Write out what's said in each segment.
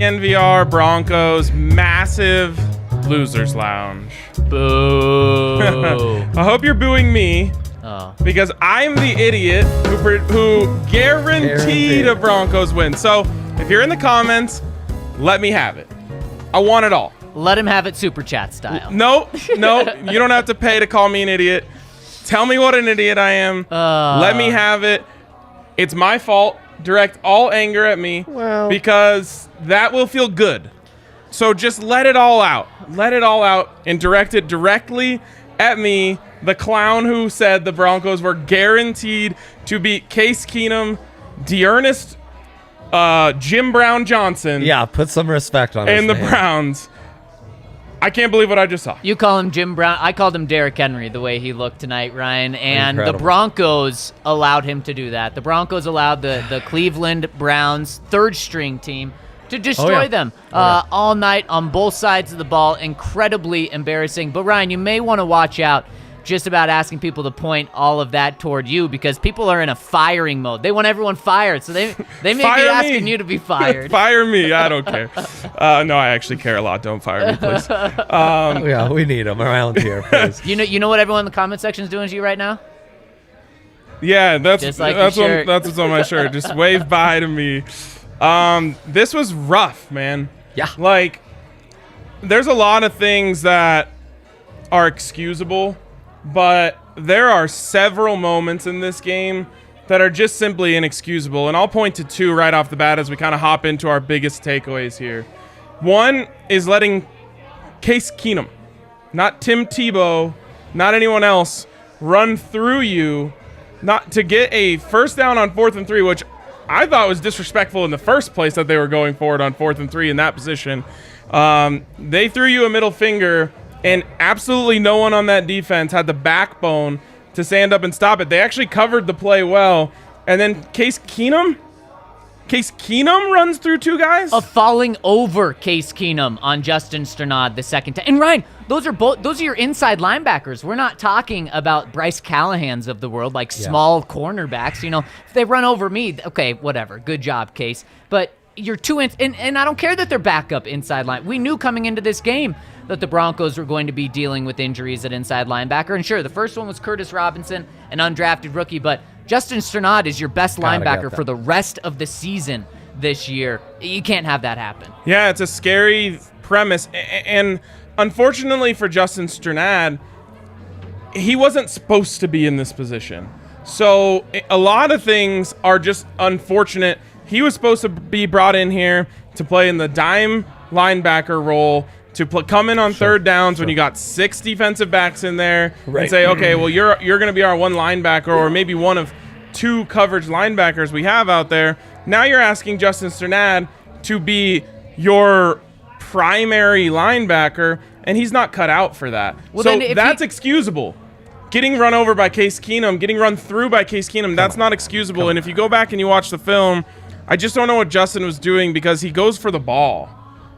NVR Broncos massive losers lounge. Boo. I hope you're booing me because I'm the idiot who guaranteed a Broncos win. So if you're in the comments, let me have it. I want it all. Let him have it super chat style. No, you don't have to pay to call me an idiot. Tell me what an idiot I am. Let me have it. It's my fault. Direct all anger at me because that will feel good. So just let it all out. Let it all out and direct it directly at me, the clown who said the Broncos were guaranteed to beat Case Keenum, Dearness, Jim Brown Johnson. Yeah, put some respect on his and the name. Browns. I can't believe what I just saw. You call him Jim Brown. I called him Derrick Henry the way he looked tonight, Ryan. And Incredible. The Broncos allowed him to do that. The Broncos allowed the Cleveland Browns third-string team to destroy them all night on both sides of the ball. Incredibly embarrassing. But, Ryan, you may want to watch out just about asking people to point all of that toward you because people are in a firing mode. They want everyone fired, so they may be asking you to be fired. Fire me. I don't care. No, I actually care a lot. Don't fire me, please. Yeah, we need them around here, please. You know what everyone in the comment section is doing to you right now? Yeah, that's like what's on my shirt. Just wave bye to me. This was rough, man. Yeah. Like, there's a lot of things that are excusable, but there are several moments in this game that are just simply inexcusable. And I'll point to two right off the bat as we kind of hop into our biggest takeaways here. One is letting Case Keenum, not Tim Tebow, not anyone else, run through you, not to get a first down on 4th and 3, which I thought was disrespectful in the first place that they were going forward on 4th and 3 in that position. They threw you a middle finger, and absolutely no one on that defense had the backbone to stand up and stop it. They actually covered the play well. And then Case Keenum runs through two guys? Falling over Case Keenum on Justin Strnad the second time. And Ryan, those are your inside linebackers. We're not talking about Bryce Callahans of the world, like small cornerbacks. You know, if they run over me, okay, whatever. Good job, Case. But you're and I don't care that they're backup inside line. We knew coming into this game that the Broncos were going to be dealing with injuries at inside linebacker. And sure, the first one was Curtis Robinson, an undrafted rookie, but Justin Strnad is your best linebacker for the rest of the season this year. You can't have that happen. Yeah, it's a scary premise. And unfortunately for Justin Strnad, he wasn't supposed to be in this position. So a lot of things are just unfortunate. He was supposed to be brought in here to play in the dime linebacker role, to come in on third downs when you got 6 defensive backs in there and say, okay, well, you're going to be our one linebacker or maybe one of 2 coverage linebackers we have out there. Now you're asking Justin Strnad to be your primary linebacker, and he's not cut out for that. Well, so that's excusable. Getting run over by Case Keenum, getting run through by Case Keenum, that's not excusable. And if you go back and you watch the film, I just don't know what Justin was doing because he goes for the ball.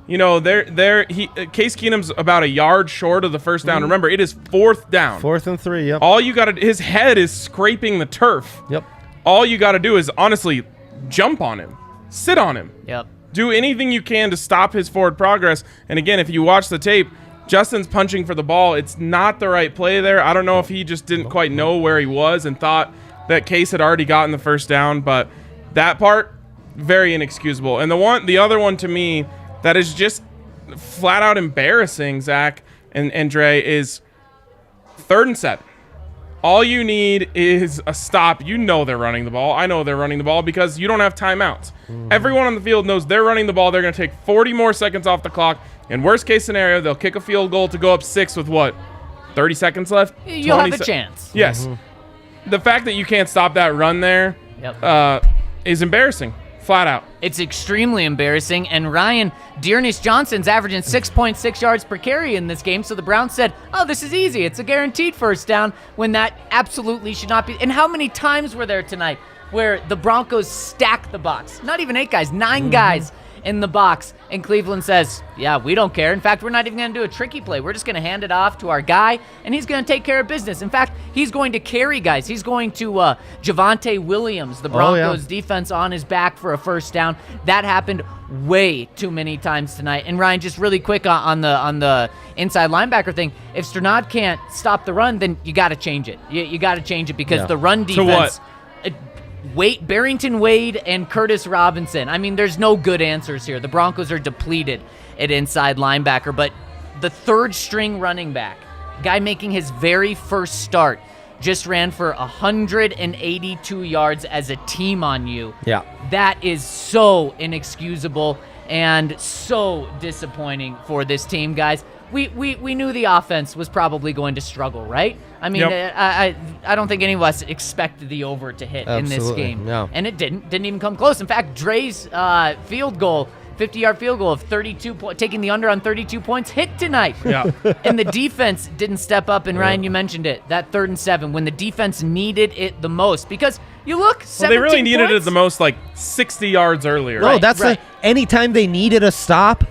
You know, Case Keenum's about a yard short of the first down. Remember, it is 4th down. 4th and 3, yep. All you got to, his head is scraping the turf. Yep. All you got to do is honestly jump on him, sit on him. Yep. Do anything you can to stop his forward progress. And again, if you watch the tape, Justin's punching for the ball. It's not the right play there. I don't know if he just didn't quite know where he was and thought that Case had already gotten the first down, but that part, very inexcusable. And the other one to me that is just flat out embarrassing, Zach and Dre, is 3rd and 7. All you need is a stop. You know they're running the ball. I know they're running the ball because you don't have timeouts. Everyone on the field knows they're running the ball. They're going to take 40 more seconds off the clock. In worst case scenario, they'll kick a field goal to go up 6 with what? 30 seconds left? You'll have a chance. Yes. The fact that you can't stop that run there is embarrassing. Flat out. It's extremely embarrassing. And Ryan, Dearness Johnson's averaging 6.6 yards per carry in this game. So the Browns said, oh, this is easy. It's a guaranteed first down when that absolutely should not be. And how many times were there tonight where the Broncos stacked the box? Not even 8 guys, 9 guys. in the box, and Cleveland says, yeah, we don't care. In fact, we're not even going to do a tricky play. We're just going to hand it off to our guy, and he's going to take care of business. In fact, he's going to carry guys. He's going to Javonte Williams, the Broncos defense, on his back for a first down. That happened way too many times tonight. And Ryan, just really quick on the inside linebacker thing, if Strnad can't stop the run, then you got to change it. You got to change it because the run defense. To what? Barrington Wade and Curtis Robinson. I mean, there's no good answers here. The Broncos are depleted at inside linebacker, but the third string running back, guy making his very first start, just ran for 182 yards as a team on you. Yeah. That is so inexcusable and so disappointing for this team, guys. We knew the offense was probably going to struggle, right? I mean, I don't think any of us expected the over to hit in this game. Yeah. And it didn't even come close. In fact, Dre's field goal, 50-yard field goal of 32 points, taking the under on 32 points, hit tonight. Yeah. And the defense didn't step up, and Ryan, you mentioned it, that 3rd and 7, when the defense needed it the most. Because you look, 17 they really needed points, it the most, like 60 yards earlier. No, that's like anytime they needed a stop.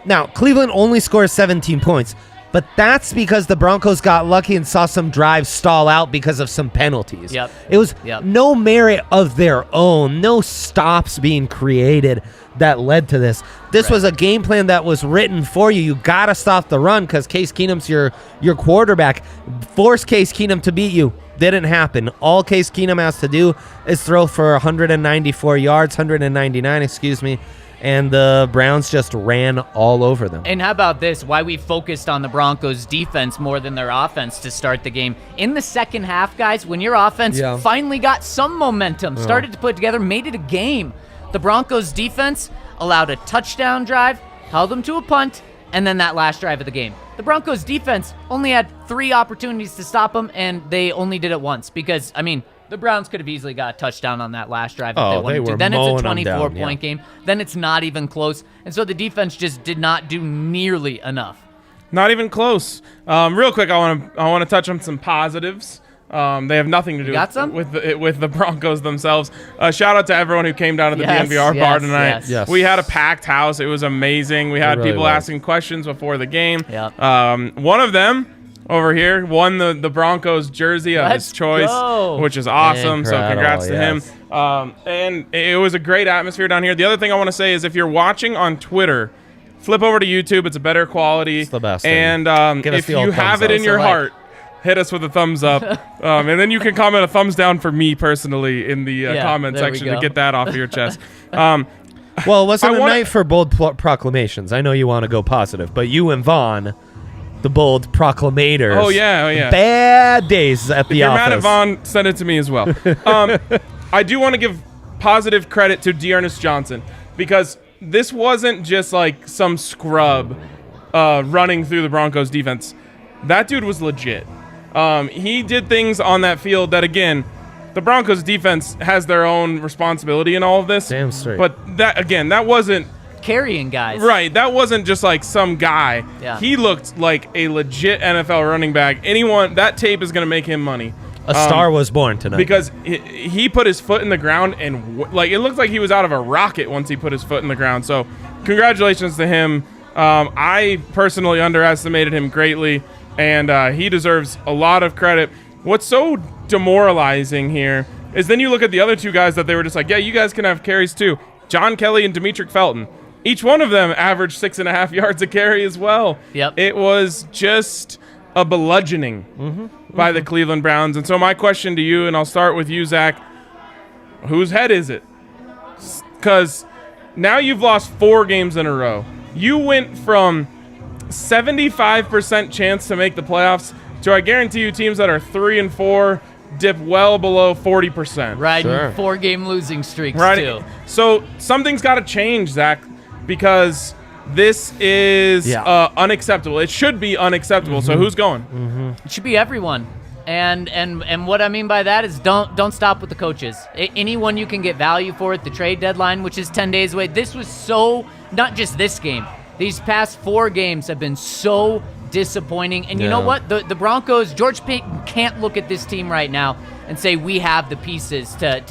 Now, Cleveland only scores 17 points, but that's because the Broncos got lucky and saw some drives stall out because of some penalties. Yep. It was no merit of their own, no stops being created that led to this. This was a game plan that was written for you. You got to stop the run because Case Keenum's your quarterback. Force Case Keenum to beat you. Didn't happen. All Case Keenum has to do is throw for 194 yards, 199, excuse me. And the Browns just ran all over them. And how about this? Why we focused on the Broncos' defense more than their offense to start the game. In the second half, guys, when your offense finally got some momentum, started to put together, made it a game, the Broncos' defense allowed a touchdown drive, held them to a punt, and then that last drive of the game. The Broncos' defense only had 3 opportunities to stop them, and they only did it once because, I mean, the Browns could have easily got a touchdown on that last drive if they wanted to. Then it's a 24-point game. Then it's not even close. And so the defense just did not do nearly enough. Not even close. Real quick, I want to touch on some positives. They have nothing to do with the Broncos themselves. Shout out to everyone who came down to the DNVR bar tonight. Yes. We had a packed house. It was amazing. We had people asking questions before the game. Yep. One of them over here won the Broncos jersey of his choice, which is awesome. So congrats to him. And it was a great atmosphere down here. The other thing I want to say is if you're watching on Twitter, flip over to YouTube. It's a better quality. It's the best. And if you have it in your heart, hit us with a thumbs up. And then you can comment a thumbs down for me personally in the comment section to get that off of your chest. Well, it wasn't a night for bold proclamations. I know you want to go positive, but you and Vaughn, the bold proclamators. Oh, yeah. Bad days at the office. If you're mad at Vaughn, send it to me as well. I do want to give positive credit to Dearness Johnson because this wasn't just like some scrub running through the Broncos defense. That dude was legit. He did things on that field that, again, the Broncos defense has their own responsibility in all of this. Damn straight. But that wasn't carrying guys. Right. That wasn't just like some guy. Yeah. He looked like a legit NFL running back. That tape is going to make him money. A star was born tonight. Because he put his foot in the ground and it looked like he was out of a rocket once he put his foot in the ground. So congratulations to him. I personally underestimated him greatly, and he deserves a lot of credit. What's so demoralizing here is then you look at the other two guys that they were just like, yeah, you guys can have carries too. John Kelly and Demetric Felton. Each one of them averaged 6.5 yards a carry as well. Yep. It was just a bludgeoning by the Cleveland Browns. And so my question to you, and I'll start with you, Zach, whose head is it? Because now you've lost 4 games in a row. You went from 75% chance to make the playoffs to, I guarantee you, teams that are 3-4 dip well below 40%. Riding 4-game losing streaks, too. So something's got to change, Zach, because this is unacceptable. It should be unacceptable. So who's going? It should be everyone. And what I mean by that is don't stop with the coaches. Anyone you can get value for at the trade deadline, which is 10 days away. This was so, not just this game. These past 4 games have been so disappointing. And you know what? The Broncos, George Paton can't look at this team right now and say we have the pieces to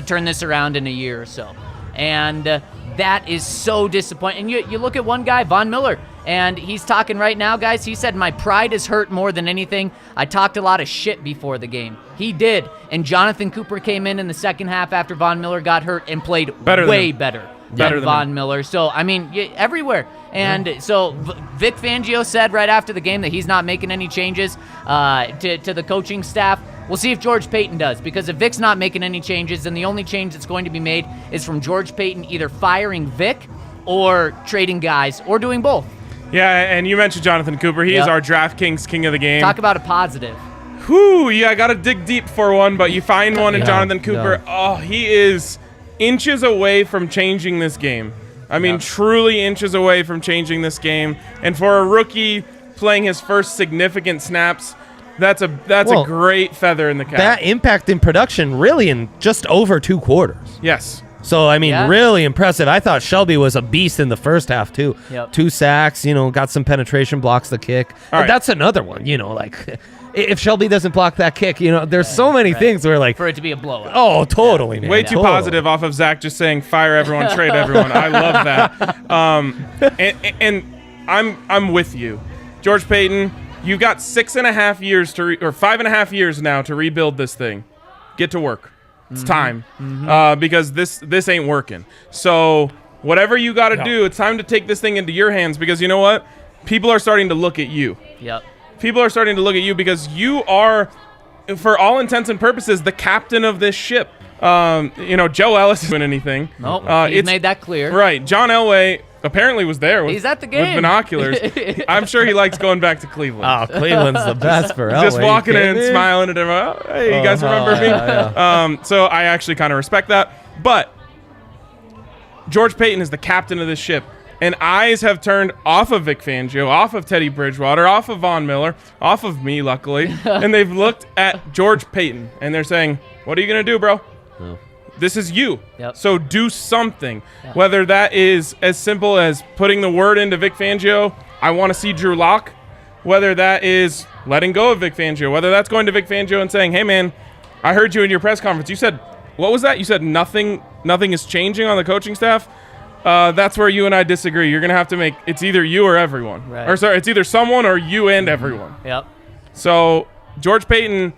turn this around in a year or so. And that is so disappointing. And you look at one guy, Von Miller, and he's talking right now, guys. He said, my pride is hurt more than anything. I talked a lot of shit before the game. He did. And Jonathan Cooper came in the second half after Von Miller got hurt and played way better than Von Miller. So, I mean, everywhere. And so Vic Fangio said right after the game that he's not making any changes to the coaching staff. We'll see if George Payton does, because if Vic's not making any changes, then the only change that's going to be made is from George Payton either firing Vic or trading guys or doing both. Yeah, and you mentioned Jonathan Cooper. He is our DraftKings king of the game. Talk about a positive. Whew, yeah, I got to dig deep for one, but you find one in Jonathan Cooper. Oh, he is inches away from changing this game. I mean, truly inches away from changing this game. And for a rookie playing his first significant snaps, that's a great feather in the cap. That impact in production really in just over 2 quarters. Yes. So, I mean, really impressive. I thought Shelby was a beast in the first half, too. Yep. 2 sacks, got some penetration, blocks the kick. And that's another one, like, if Shelby doesn't block that kick, there's so many things where, like. For it to be a blowout. Oh, totally, man. Way too positive off of Zach just saying, fire everyone, trade everyone. I love that. And I'm with you. George Payton, you've got 6.5 years or 5.5 years now to rebuild this thing. Get to work. It's time because this ain't working. So whatever you got to do, it's time to take this thing into your hands, because you know what? People are starting to look at you. Yep. People are starting to look at you because you are, for all intents and purposes, the captain of this ship. Joe Ellis isn't doing anything. Nope. He's made that clear. Right. John Elway apparently was there. He's at the game with binoculars. I'm sure he likes going back to Cleveland. Oh, Cleveland's the best for Elway. Just walking in and smiling at everyone. Oh, hey, you guys remember me? Yeah. So I actually kind of respect that. But George Payton is the captain of this ship. And eyes have turned off of Vic Fangio, off of Teddy Bridgewater, off of Von Miller, off of me, luckily. And they've looked at George Payton. And they're saying, what are you going to do, bro? No. This is you. Yep. So do something. Yep. Whether that is as simple as putting the word into Vic Fangio, I want to see Drew Lock. Whether that is letting go of Vic Fangio. Whether that's going to Vic Fangio and saying, hey, man, I heard you in your press conference. You said, what was that? You said nothing is changing on the coaching staff? That's where you and I disagree. You're going to have to make – it's either you or everyone. Right. Or sorry, it's either someone or you and everyone. Yep. So George Payton,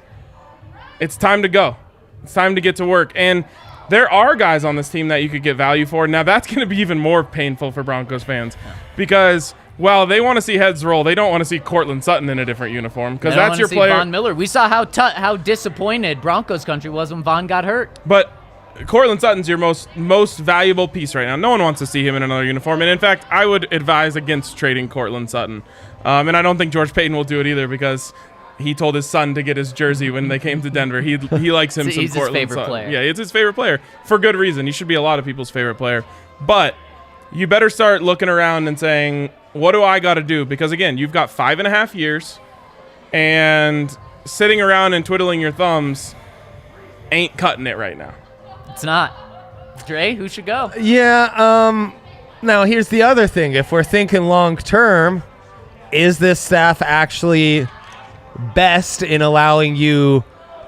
it's time to go. It's time to get to work. And there are guys on this team that you could get value for. Now, that's going to be even more painful for Broncos fans because while they want to see heads roll, they don't want to see Cortland Sutton in a different uniform because that's your player. Von Miller. We saw how disappointed Broncos country was when Von got hurt. But Cortland Sutton's your most valuable piece right now. No one wants to see him in another uniform. And, in fact, I would advise against trading Cortland Sutton. And I don't think George Payton will do it either because he told his son to get his jersey when they came to Denver. He likes him some Cortland Sutton. He's his favorite player. Yeah, it's his favorite player for good reason. He should be a lot of people's favorite player. But you better start looking around and saying, what do I got to do? Because, again, you've got 5.5 years, and sitting around and twiddling your thumbs ain't cutting it right now. It's not. Dre, who should go? Yeah, now here's the other thing. If we're thinking long term, is this staff actually best in allowing you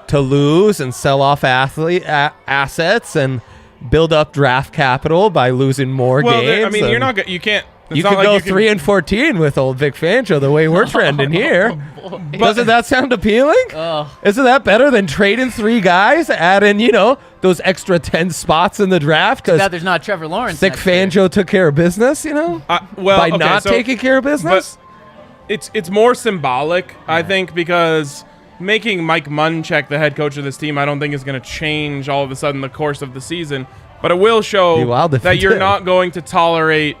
to lose and sell off assets and build up draft capital by losing more games? I mean, you're not. You can't. You could go 3-14 with old Vic Fangio the way we're trending here. Doesn't that sound appealing? Isn't that better than trading 3 guys, adding those extra 10 spots in the draft? Because there's not Trevor Lawrence. Vic Fangio took care of business, by not taking care of business. But it's more symbolic, I think, because making Mike Munchak the head coach of this team, I don't think is going to change all of a sudden the course of the season. But it will show that you're not going to tolerate.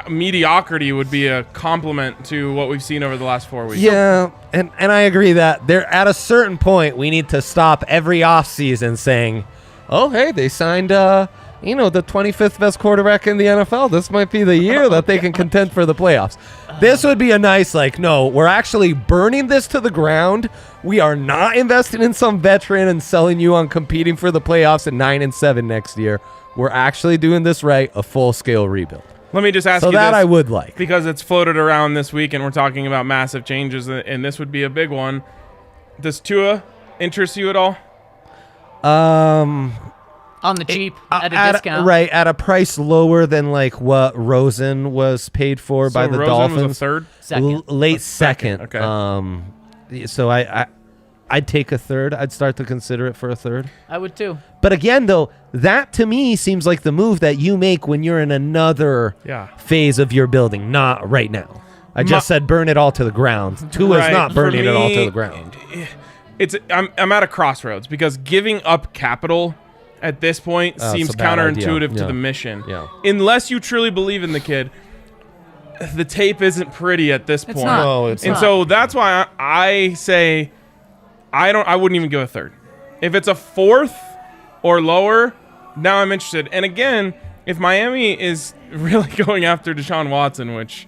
Mediocrity would be a compliment to what we've seen over the last 4 weeks. Yeah, and I agree that there at a certain point we need to stop every offseason saying, oh, hey, they signed the 25th best quarterback in the NFL. This might be the year that they can contend for the playoffs. This would be a nice, no, we're actually burning this to the ground. We are not investing in some veteran and selling you on competing for the playoffs at 9-7 next year. We're actually doing this right, a full-scale rebuild. Let me just ask you this. So that I would like. Because it's floated around this week, and we're talking about massive changes, and this would be a big one. Does Tua interest you at all? On the cheap, at a discount. Right, at a price lower than like what Rosen was paid for by the Rosen Dolphins. was a third? Second. Late second. Okay. So I'd take a third. I'd start to consider it for a third. I would too. But again, though, that to me seems like the move that you make when you're in another phase of your building, not right now. I just said burn it all to the ground. Tua's not burning it all to the ground. I'm at a crossroads because giving up capital at this point seems counterintuitive to the mission. Yeah. Unless you truly believe in the kid, the tape isn't pretty at this point. Not. No, it's and not. so that's why I say I wouldn't even give a third. If it's a fourth or lower, now I'm interested. And again, if Miami is really going after Deshaun Watson, which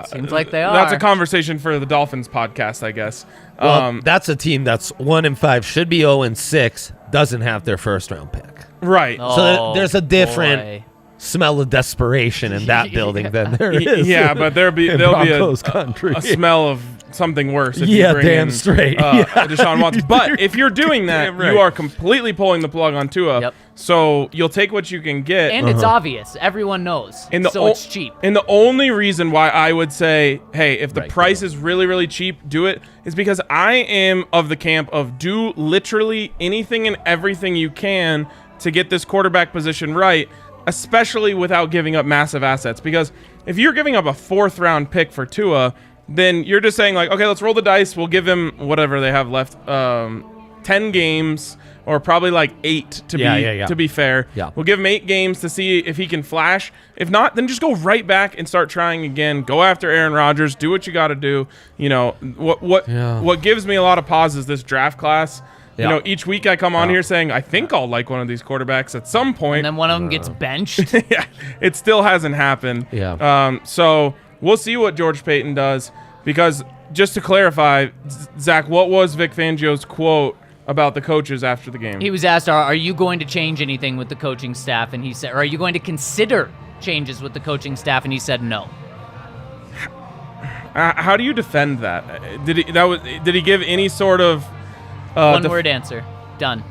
seems like they are. That's a conversation for the Dolphins podcast, I guess. Well, that's a team that's 1-5, should be 0-6, doesn't have their first round pick. Right. So there's a different boy. smell of desperation in that building than there is. Yeah, but there'll be Broncos country. a smell of something worse. If Yeah, you bring damn in, straight. Deshaun Watson. But if you're doing that, Damn right. you are completely pulling the plug on Tua. Yep. So you'll take what you can get. And it's obvious. Everyone knows. So it's cheap. And the only reason why I would say, hey, if the price is really, really cheap, do it, is because I am of the camp of do literally anything and everything you can to get this quarterback position right, especially without giving up massive assets. Because if you're giving up a 4th round pick for Tua, then you're just saying like, okay, let's roll the dice. We'll give him whatever they have left, 10 games or probably like 8 to be fair. Yeah. We'll give him 8 games to see if he can flash. If not, then just go right back and start trying again. Go after Aaron Rodgers. Do what you got to do. You know what gives me a lot of pause is this draft class. You know, each week I come on here saying I think I'll like one of these quarterbacks at some point. And then one of them gets benched. Yeah, it still hasn't happened. Yeah. So we'll see what George Payton does, because just to clarify, Zach, what was Vic Fangio's quote about the coaches after the game? He was asked, are you going to change anything with the coaching staff? And he said, or are you going to consider changes with the coaching staff? And he said no. How do you defend that? Did he give any sort of One-word answer. Done.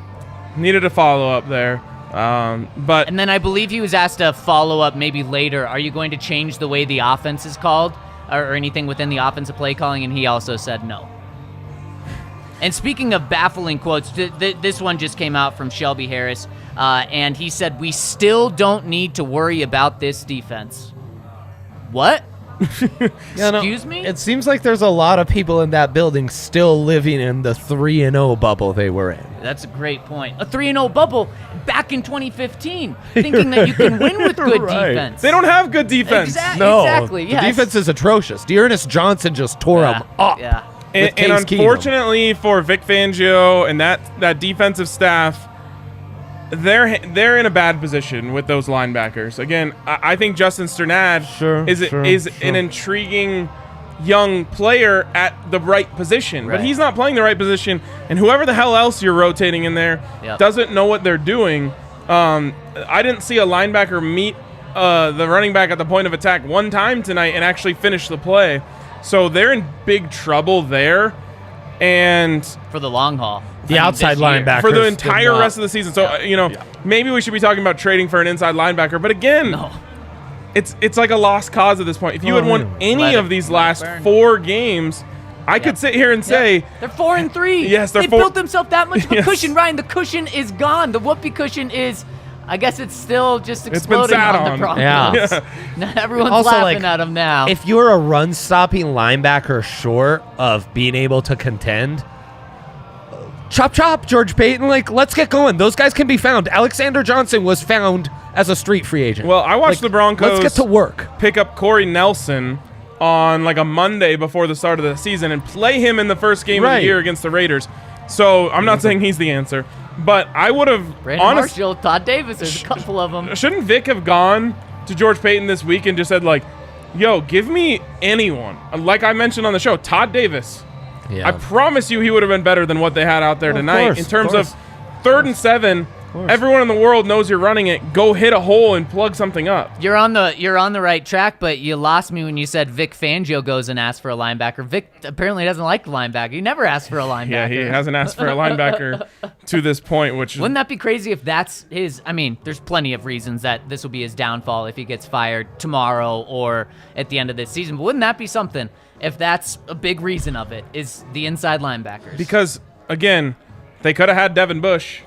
Needed a follow-up there. But And then I believe he was asked a follow-up maybe later. Are you going to change the way the offense is called or anything within the offensive play calling? And he also said no. And speaking of baffling quotes, this one just came out from Shelby Harris, and he said, "We still don't need to worry about this defense." What? Excuse me? It seems like there's a lot of people in that building still living in the 3-0 bubble they were in. That's a great point. A 3-0 bubble back in 2015, thinking that you can win with good defense. they don't have good defense. No, exactly. the Yes. defense is atrocious. Dearness Johnson just tore them up. Yeah. And Case Keenum. unfortunately for Vic Fangio and that defensive staff, they're in a bad position with those linebackers. Again, I think Justin Strnad is an intriguing young player at the right position, but he's not playing the right position, and whoever the hell else you're rotating in there doesn't know what they're doing. I didn't see a linebacker meet the running back at the point of attack one time tonight and actually finish the play. So they're in big trouble there, and For the long haul. The outside linebacker for the entire rest of the season. So maybe we should be talking about trading for an inside linebacker. But again, it's like a lost cause at this point. If you had won any of these last 4 games, I could sit here and say they're 4-3. Yes, they built themselves that much of a cushion, Ryan. The cushion is gone. The whoopee cushion is. I guess it's still just exploding on the Broncos. Yeah. Everyone's Also, laughing at them now. If you're a run-stopping linebacker short of being able to contend, chop, chop, George Payton. Like, let's get going. Those guys can be found. Alexander Johnson was found as a street free agent. Well, I watched the Broncos. Let's get to work. Pick up Corey Nelson on like a Monday before the start of the season and play him in the first game of the year against the Raiders. So I'm not saying he's the answer, but I would have Brandon Marshall, Todd Davis, there's a couple of them. Shouldn't Vic have gone to George Payton this week and just said like, yo, give me anyone? Like I mentioned on the show, Todd Davis. Yeah. I promise you he would have been better than what they had out there tonight in terms of 3rd and 7. Everyone in the world knows you're running it. Go hit a hole and plug something up. You're on the right track, but you lost me when you said Vic Fangio goes and asks for a linebacker. Vic apparently doesn't like the linebacker. He never asked for a linebacker. Yeah, he hasn't asked for a linebacker to this point, which Wouldn't that be crazy if that's his? I mean, there's plenty of reasons that this will be his downfall if he gets fired tomorrow or at the end of this season. But wouldn't that be something if that's a big reason of it, is the inside linebackers? Because, again, they could have had Devin Bush.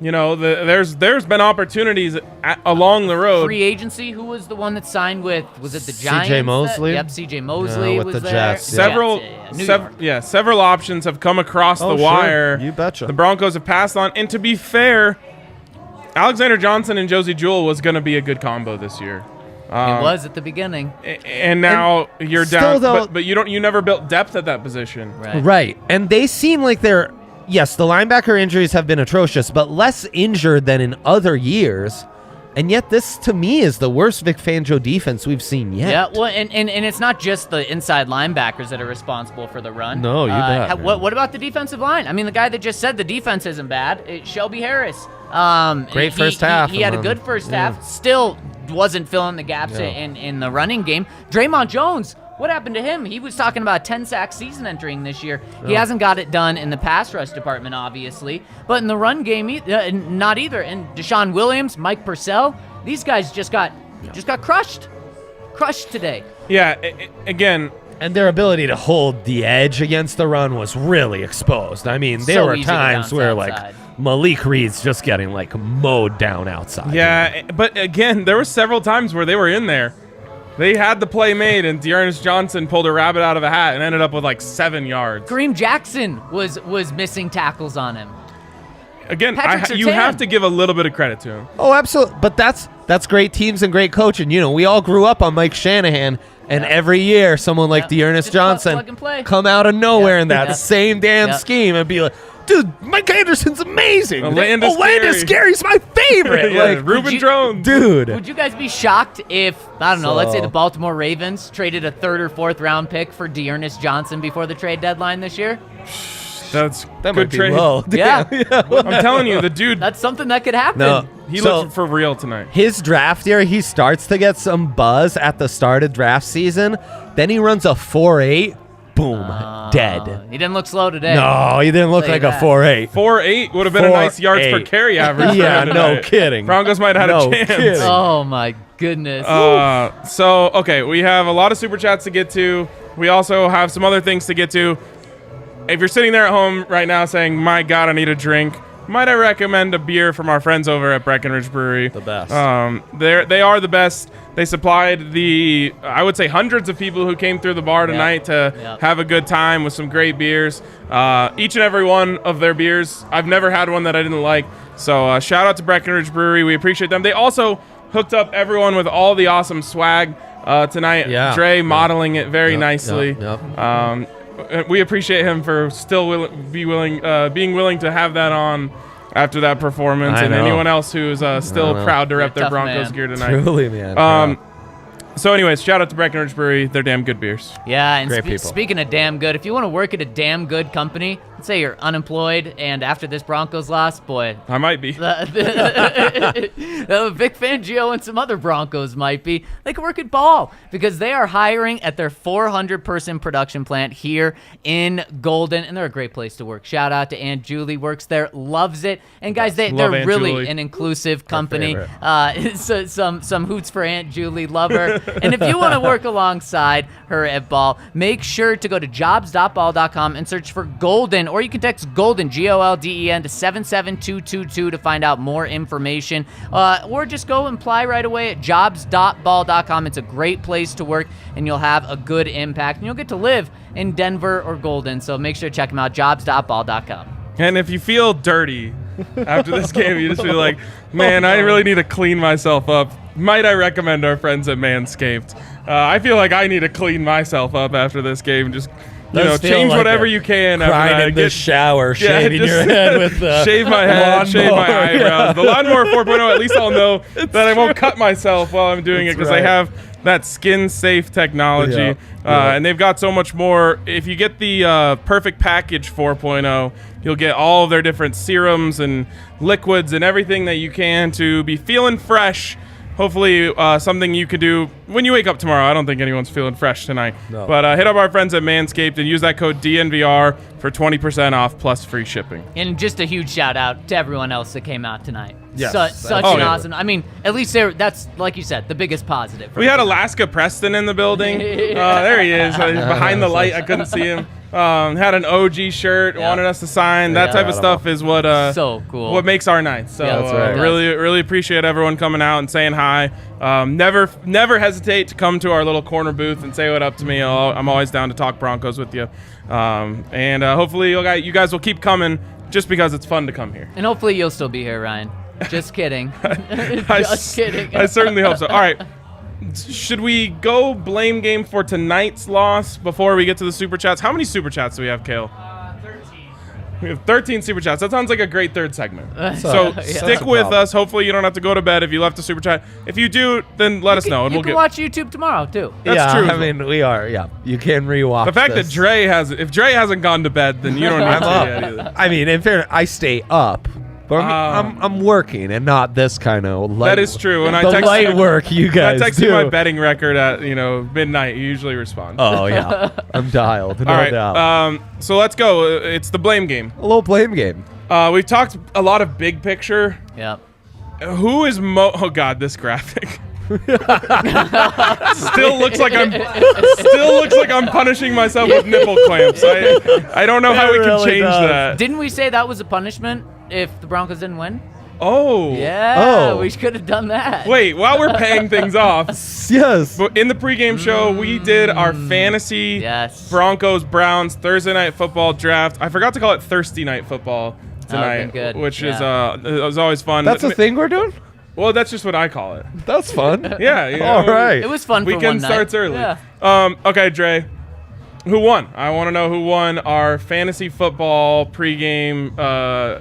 You know, there's been opportunities along the road. Free agency, who was the one that signed with, was it the Giants? C.J. Mosley? Yep, C.J. Mosley with was the there. Jets, yeah. Several options have come across the wire. You betcha. The Broncos have passed on. And to be fair, Alexander Johnson and Josie Jewell was going to be a good combo this year. It was at the beginning. And now you're still, down. though, but you never built depth at that position. Right. And they seem like they're, yes, the linebacker injuries have been atrocious, but less injured than in other years. And yet this, to me, is the worst Vic Fangio defense we've seen yet. Yeah, well, and it's not just the inside linebackers that are responsible for the run. No, you bet. What about the defensive line? I mean, the guy that just said the defense isn't bad, it's Shelby Harris. Great first half. He had a good first half. Still wasn't filling the gaps in the running game. Draymond Jones, what happened to him? He was talking about a 10-sack season entering this year. He hasn't got it done in the pass rush department, obviously. But in the run game, not either. And Deshaun Williams, Mike Purcell, these guys just got crushed. Crushed today. Yeah, again. And their ability to hold the edge against the run was really exposed. I mean, there were times where, like, Malik Reed's just getting, like, mowed down outside. Yeah, but again, there were several times where they were in there. They had the play made, and Dearness Johnson pulled a rabbit out of a hat and ended up with like 7 yards. Kareem Jackson was missing tackles on him. Again, you have to give a little bit of credit to him. Oh, absolutely. But that's great teams and great coaching. You know, we all grew up on Mike Shanahan, and every year someone like Dearness Johnson come out of nowhere in that same damn scheme and be like, dude, Mike Anderson's amazing. Olandis Scary's my favorite. Like Reuben Jones. Dude. Would you guys be shocked if, I don't know, let's say the Baltimore Ravens traded a 3rd or 4th round pick for Dearness Johnson before the trade deadline this year? That might be trade. low. Yeah. I'm telling you, the dude. That's something that could happen. No. He looked for real tonight. His draft year, he starts to get some buzz at the start of draft season. Then he runs a 4.8. Boom, dead. He didn't look slow today. No, he didn't look like a 4.8. 4.8 would have been a nice yards per carry average. Yeah, no kidding. Broncos might have had a chance. Kidding. Oh my goodness. So, okay, we have a lot of super chats to get to. We also have some other things to get to. If you're sitting there at home right now saying, my God, I need a drink, might I recommend a beer from our friends over at Breckenridge Brewery? The best. They are the best. They supplied I would say, hundreds of people who came through the bar tonight to have a good time with some great beers. Each and every one of their beers, I've never had one that I didn't like. So shout out to Breckenridge Brewery. We appreciate them. They also hooked up everyone with all the awesome swag tonight. Yeah. Dre modeling it very nicely. Yep. We appreciate him for still being willing to have that on after that performance, and anyone else who's still proud to rep their Broncos gear tonight. Truly, man. So anyways, shout out to Breckenridge Brewery. They're damn good beers. Yeah, and Great people. Speaking of damn good, if you want to work at a damn good company, let's say you're unemployed, and after this Broncos loss, boy, I might be. Vic Fangio and some other Broncos might be. They can work at Ball because they are hiring at their 400-person production plant here in Golden, and they're a great place to work. Shout out to Aunt Julie, works there, loves it. And guys, they're Aunt really Julie. An inclusive company. So some hoots for Aunt Julie, love her. And if you want to work alongside her at Ball, make sure to go to jobs.ball.com and search for Golden, or you can text Golden, Golden, to 77222 to find out more information, or just go and apply right away at jobs.ball.com. It's a great place to work, and you'll have a good impact, and you'll get to live in Denver or Golden. So make sure to check them out, jobs.ball.com. And if you feel dirty after this game, you just feel like, man, I really need to clean myself up, might I recommend our friends at Manscaped? I feel like I need to clean myself up after this game. Just, Does feel change like whatever it. you can. after Crying that. in the shower, Yeah, shaving just your head with the shave my head, shave my lawnmower, eyebrows. yeah. The lawnmower 4.0, at least I'll know that I won't cut myself while I'm doing it That's because right. they have that skin-safe technology. Yeah, yeah. And they've got so much more. If you get the Perfect Package 4.0, you'll get all of their different serums and liquids and everything that you can to be feeling fresh. Hopefully, something you could do when you wake up tomorrow. I don't think anyone's feeling fresh tonight. No. But hit up our friends at Manscaped and use that code DNVR for 20% off plus free shipping. And just a huge shout out to everyone else that came out tonight. Yes. Such Oh, an yeah. awesome. I mean, at least that's, like you said, the biggest positive. We had Alaska Preston in the building. There he is. Behind the light, I couldn't see him. Had an OG shirt, Yeah. wanted us to sign. That Yeah. type of stuff is what so cool. what makes our night. So Yeah, that's right. really appreciate everyone coming out and saying hi. Never hesitate to come to our little corner booth and say what up to me. I'm always down to talk Broncos with you. And hopefully you guys will keep coming just because it's fun to come here. And hopefully you'll still be here, Ryan. Just kidding. Just kidding. I certainly hope so. All right. Should we go blame game for tonight's loss before we get to the super chats? How many super chats do we have, Kale? 13. We have 13 super chats. That sounds like a great third segment. So, Yeah. Stick That's a with problem. us. Hopefully you don't have to go to bed if you left a super chat. If you do, then let us know and You we'll can get. watch YouTube tomorrow, too. That's yeah, true. I mean, we are. Yeah, you can rewatch. The fact this. that if Dre hasn't gone to bed, then you don't need I'm to up. yet either. I mean, in fairness, I stay up, but I'm working and not this kind of light. That is true. When I the text light you, work you when I guys text do. you my betting record at midnight, you usually respond. Oh yeah, I'm dialed. No All right. doubt. So let's go. It's the blame game. A little blame game. We've talked a lot of big picture. Yep. Who is Oh God, this graphic. still looks like I'm punishing myself with nipple clamps. I don't know how we can really change does. that. Didn't we say that was a punishment if the Broncos didn't win? Oh. Yeah, Oh. we could have done that. Wait, while we're paying things off, Yes. but in the pregame show, we did our fantasy Yes. Broncos Browns Thursday night football draft. I forgot to call it Thirsty Night Football tonight, good. which is Yeah. it was always fun. That's a thing we're doing. Well, that's just what I call it. That's fun. Yeah. You know, All right. It was fun for one Weekend night. starts early. Yeah. Okay, Dre. Who won? I want to know who won our fantasy football pregame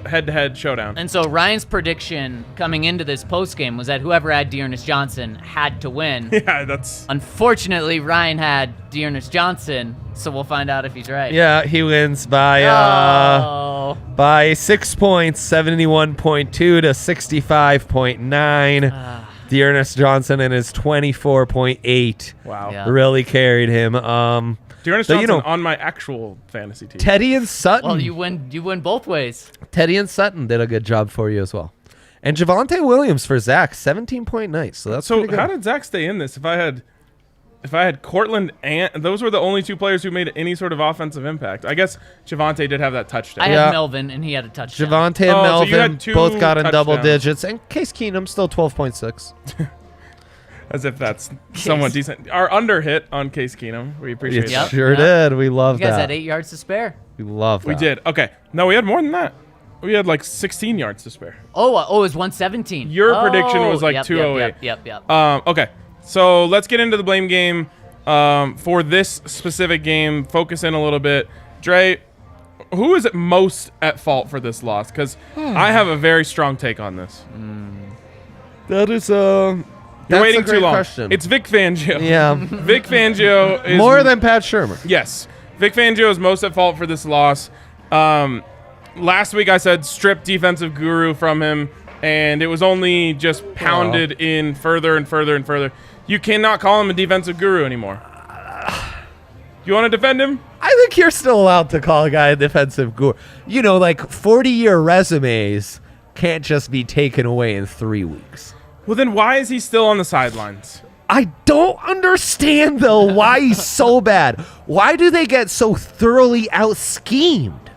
head-to-head showdown. And so Ryan's prediction coming into this postgame was that whoever had Dearness Johnson had to win. Yeah, that's Unfortunately, Ryan had Dearness Johnson, so we'll find out if he's right. Yeah, he wins by Oh. by 6 points, 71.2 to 65.9. Dearness Johnson and his 24.8 wow. Yeah. really carried him. Dearness So, Johnson you know- on my actual fantasy team. Teddy and Sutton. Well, you win both ways. Teddy and Sutton did a good job for you as well. And Javonte Williams for Zach, 17.9. So that's So pretty good. how did Zach stay in this? If I had Cortland and those were the only two players who made any sort of offensive impact. I guess Javonte did have that touchdown. I Yeah. had Melvin, and he had a touchdown. Javonte and Oh, so you Melvin had two both got in double touchdowns. digits. And Case Keenum still 12.6. As if that's somewhat decent. Our under hit on Case Keenum. We appreciate It Yep. that. sure Yep. did. We love You guys that. had 8 yards to spare. We love that. We did. Okay. No, we had more than that. We had like 16 yards to spare. Oh, it was 117. Your prediction was like yep, 208. Yep. Okay. So let's get into the blame game. For this specific game, focus in a little bit. Dre, who is most at fault for this loss? Because I have a very strong take on this. That is You're waiting a great too long. question. It's Vic Fangio. Yeah. Vic Fangio is More than Pat Shermer. Yes. Vic Fangio is most at fault for this loss. Last week I said strip defensive guru from him, and it was only just pounded in further and further and further. You cannot call him a defensive guru anymore. You want to defend him? I think you're still allowed to call a guy a defensive guru. You know, like 40-year resumes can't just be taken away in 3 weeks. Well, then why is he still on the sidelines? I don't understand, though, why he's so bad. Why do they get so thoroughly out-schemed?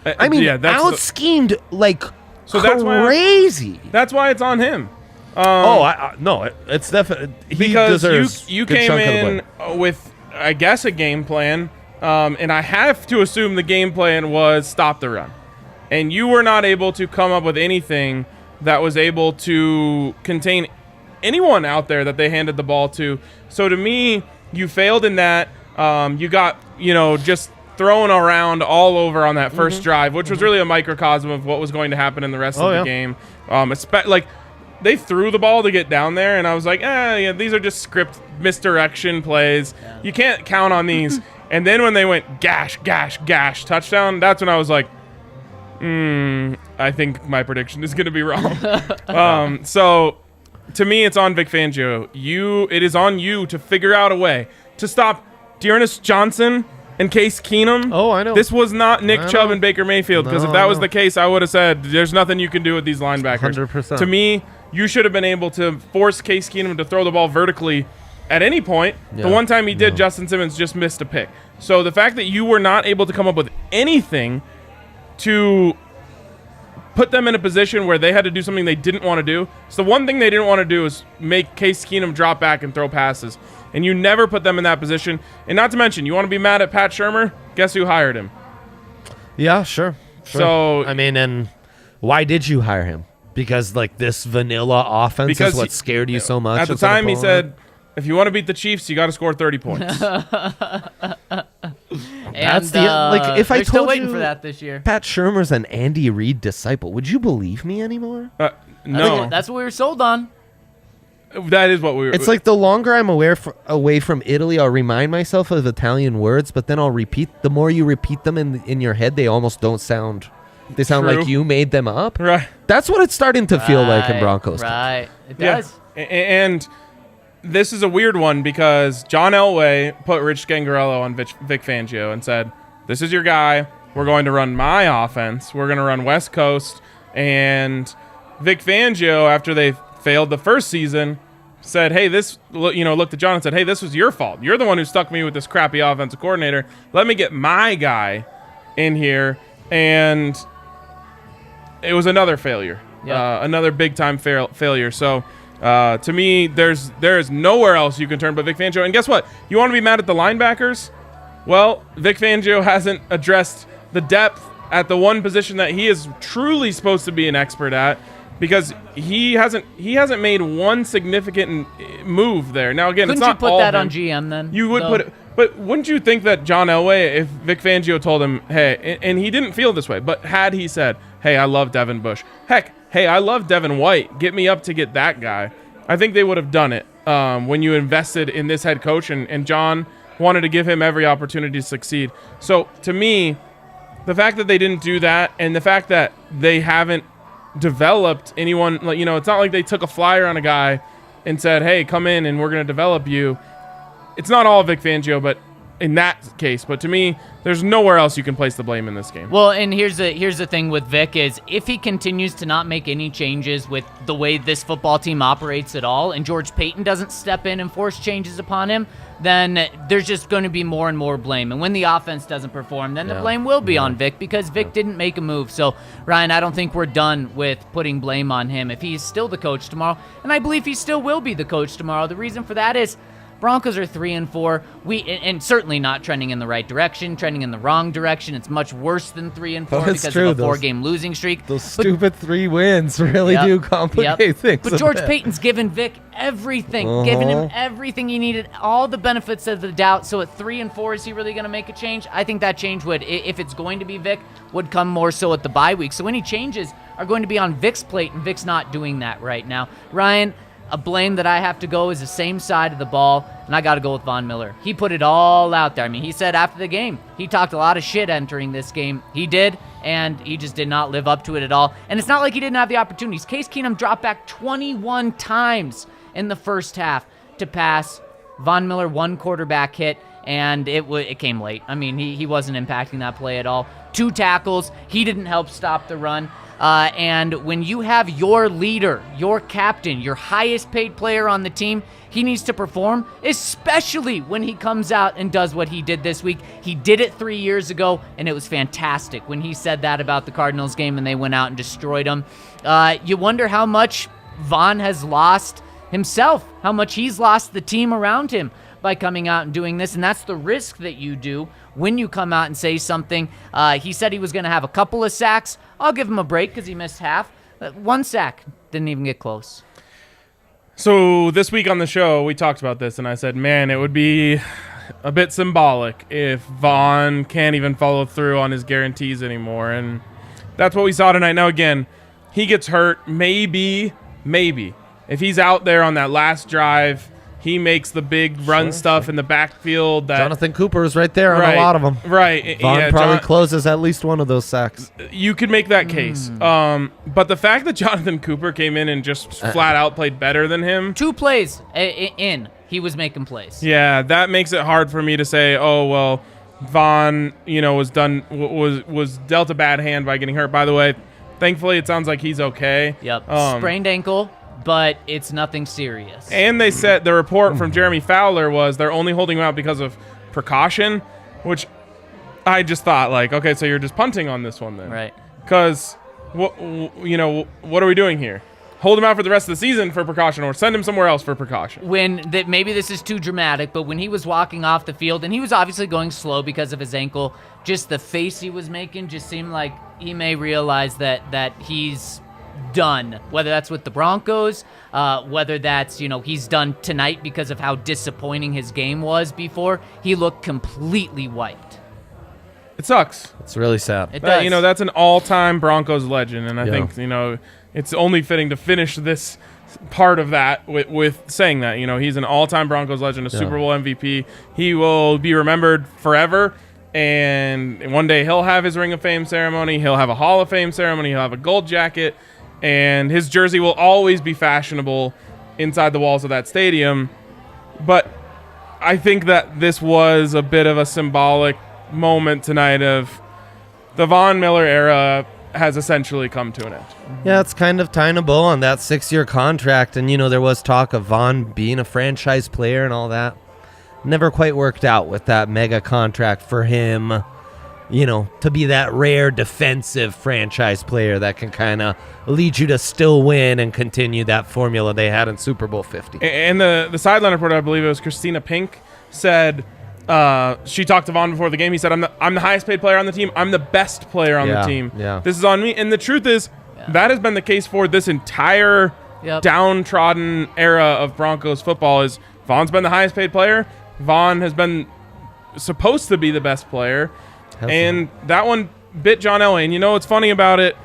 I mean, out-schemed like So that's why crazy. that's why it's on him. No, it's definitely he Because deserves you good came chunk of the in blame. with, I guess, a game plan, and I have to assume the game plan was stop the run. And you were not able to come up with anything that was able to contain anyone out there that they handed the ball to. So to me, you failed in that. You got, just thrown around all over on that first drive, which was really a microcosm of what was going to happen in the rest of the game. They threw the ball to get down there, and I was like, these are just script misdirection plays. Yeah. You can't count on these. And then when they went gash, touchdown, that's when I was like, I think my prediction is going to be wrong. So to me, it's on Vic Fangio. It is on you to figure out a way to stop Dearness Johnson and Case Keenum. Oh, I know. This was not Nick Chubb and Baker Mayfield, because if that was the case, I would have said there's nothing you can do with these linebackers. 100%. To me, you should have been able to force Case Keenum to throw the ball vertically at any point. Yeah. The one time he did, Justin Simmons just missed a pick. So the fact that you were not able to come up with anything to put them in a position where they had to do something they didn't want to do. So the one thing they didn't want to do is make Case Keenum drop back and throw passes. And you never put them in that position. And not to mention, you want to be mad at Pat Shurmur? Guess who hired him? Yeah, sure. So I mean, and why did you hire him? Because this vanilla offense is what scared you so much. At the time, he said, if you want to beat the Chiefs, you got to score 30 points. That's if I told still waiting you for that this year. Pat Shurmur's an Andy Reid disciple, would you believe me anymore? No. That's what we were sold on. That is what we were. It's like the longer I'm away from Italy, I'll remind myself of Italian words, but then I'll repeat. The more you repeat them in your head, they almost don't sound. They sound True. like you made them up. Right. That's what it's starting to feel like in Broncos. Right. It does. Yeah. And this is a weird one because John Elway put Rich Scangarello on Vic Fangio and said, this is your guy. We're going to run my offense. We're going to run West Coast. And Vic Fangio, after they failed the first season, said, hey, looked at John and said, hey, this was your fault. You're the one who stuck me with this crappy offensive coordinator. Let me get my guy in here. And it was another failure, another big-time failure. So, to me, there is nowhere else you can turn but Vic Fangio. And guess what? You want to be mad at the linebackers? Well, Vic Fangio hasn't addressed the depth at the one position that he is truly supposed to be an expert at, because he hasn't made one significant move there. Now, again, Couldn't it's not you put all that him. on GM then? You would put it. But wouldn't you think that John Elway, if Vic Fangio told him, hey, and he didn't feel this way, but had he said, hey, I love Devin Bush. Heck, hey, I love Devin White. Get me up to get that guy. I think they would have done it when you invested in this head coach, and John wanted to give him every opportunity to succeed. So, to me, the fact that they didn't do that, and the fact that they haven't developed anyone, it's not like they took a flyer on a guy and said, hey, come in and we're going to develop you. It's not all Vic Fangio, but in that case. But to me, there's nowhere else you can place the blame in this game. Well, and here's the thing with Vic is if he continues to not make any changes with the way this football team operates at all, and George Payton doesn't step in and force changes upon him, then there's just going to be more and more blame. And when the offense doesn't perform, then the blame will be on Vic, because Vic didn't make a move. So, Ryan, I don't think we're done with putting blame on him if he's still the coach tomorrow. And I believe he still will be the coach tomorrow. The reason for that is Broncos are 3-4. And certainly not trending in the right direction, trending in the wrong direction. It's much worse than 3-4 because of a 4-game losing streak. Those stupid 3 wins really do complicate things. But George Payton's given Vic everything, given him everything he needed, all the benefits of the doubt. So at 3-4, is he really going to make a change? I think that change would, if it's going to be Vic, would come more so at the bye week. So any changes are going to be on Vic's plate, and Vic's not doing that right now. Ryan, a blame that I have to go is the same side of the ball, and I got to go with Von Miller. He put it all out there. I mean, he said after the game, he talked a lot of shit entering this game. He did, and he just did not live up to it at all. And it's not like he didn't have the opportunities. Case Keenum dropped back 21 times in the first half to pass. Von Miller, one quarterback hit, and it came late. I mean, he wasn't impacting that play at all. 2 tackles. He didn't help stop the run. And when you have your leader, your captain, your highest paid player on the team, he needs to perform, especially when he comes out and does what he did this week. He did it 3 years ago, and it was fantastic when he said that about the Cardinals game and they went out and destroyed them. You wonder how much Von has lost himself, how much he's lost the team around him by coming out and doing this, and that's the risk that you do when you come out and say something. He said he was going to have a couple of sacks. I'll give him a break because he missed half. 1 sack, didn't even get close. So this week on the show, we talked about this, and I said, man, it would be a bit symbolic if Vaughn can't even follow through on his guarantees anymore. And that's what we saw tonight. Now, again, he gets hurt. Maybe, if he's out there on that last drive, he makes the big run stuff in the backfield. That Jonathan Cooper is right there on a lot of them. Right. Vaughn probably closes at least one of those sacks. You could make that case. But the fact that Jonathan Cooper came in and just flat out played better than him. 2 plays in, he was making plays. Yeah, that makes it hard for me to say, oh, well, Vaughn, was dealt a bad hand by getting hurt. By the way, thankfully, it sounds like he's okay. Yep. Sprained ankle, but it's nothing serious. And they said the report from Jeremy Fowler was they're only holding him out because of precaution, which I just thought, like, okay, so you're just punting on this one then. Right. Because, what are we doing here? Hold him out for the rest of the season for precaution, or send him somewhere else for precaution. Maybe this is too dramatic, but when he was walking off the field, and he was obviously going slow because of his ankle, just the face he was making just seemed like he may realize that he's done. Whether that's with the Broncos, whether that's, he's done tonight because of how disappointing his game was before. He looked completely wiped. It sucks. It's really sad. It does. That's an all-time Broncos legend, and I think, it's only fitting to finish this part of that with saying that, he's an all-time Broncos legend, a Super Bowl MVP. He will be remembered forever, and one day he'll have his Ring of Fame ceremony, he'll have a Hall of Fame ceremony, he'll have a gold jacket, and his jersey will always be fashionable inside the walls of that stadium. But I think that this was a bit of a symbolic moment tonight of the Von Miller era has essentially come to an end. Yeah, it's kind of tying a bow on that 6-year contract. And, there was talk of Vaughn being a franchise player and all that. Never quite worked out with that mega contract for him, to be that rare defensive franchise player that can kind of lead you to still win and continue that formula they had in Super Bowl 50. And the sideline reporter, I believe it was Christina Pink, said she talked to Vaughn before the game. He said, I'm the highest paid player on the team. I'm the best player on the team. Yeah. This is on me. And the truth is, that has been the case for this entire downtrodden era of Broncos football. Is Vaughn's been the highest paid player. Vaughn has been supposed to be the best player. And that one bit John Elway. And what's funny about it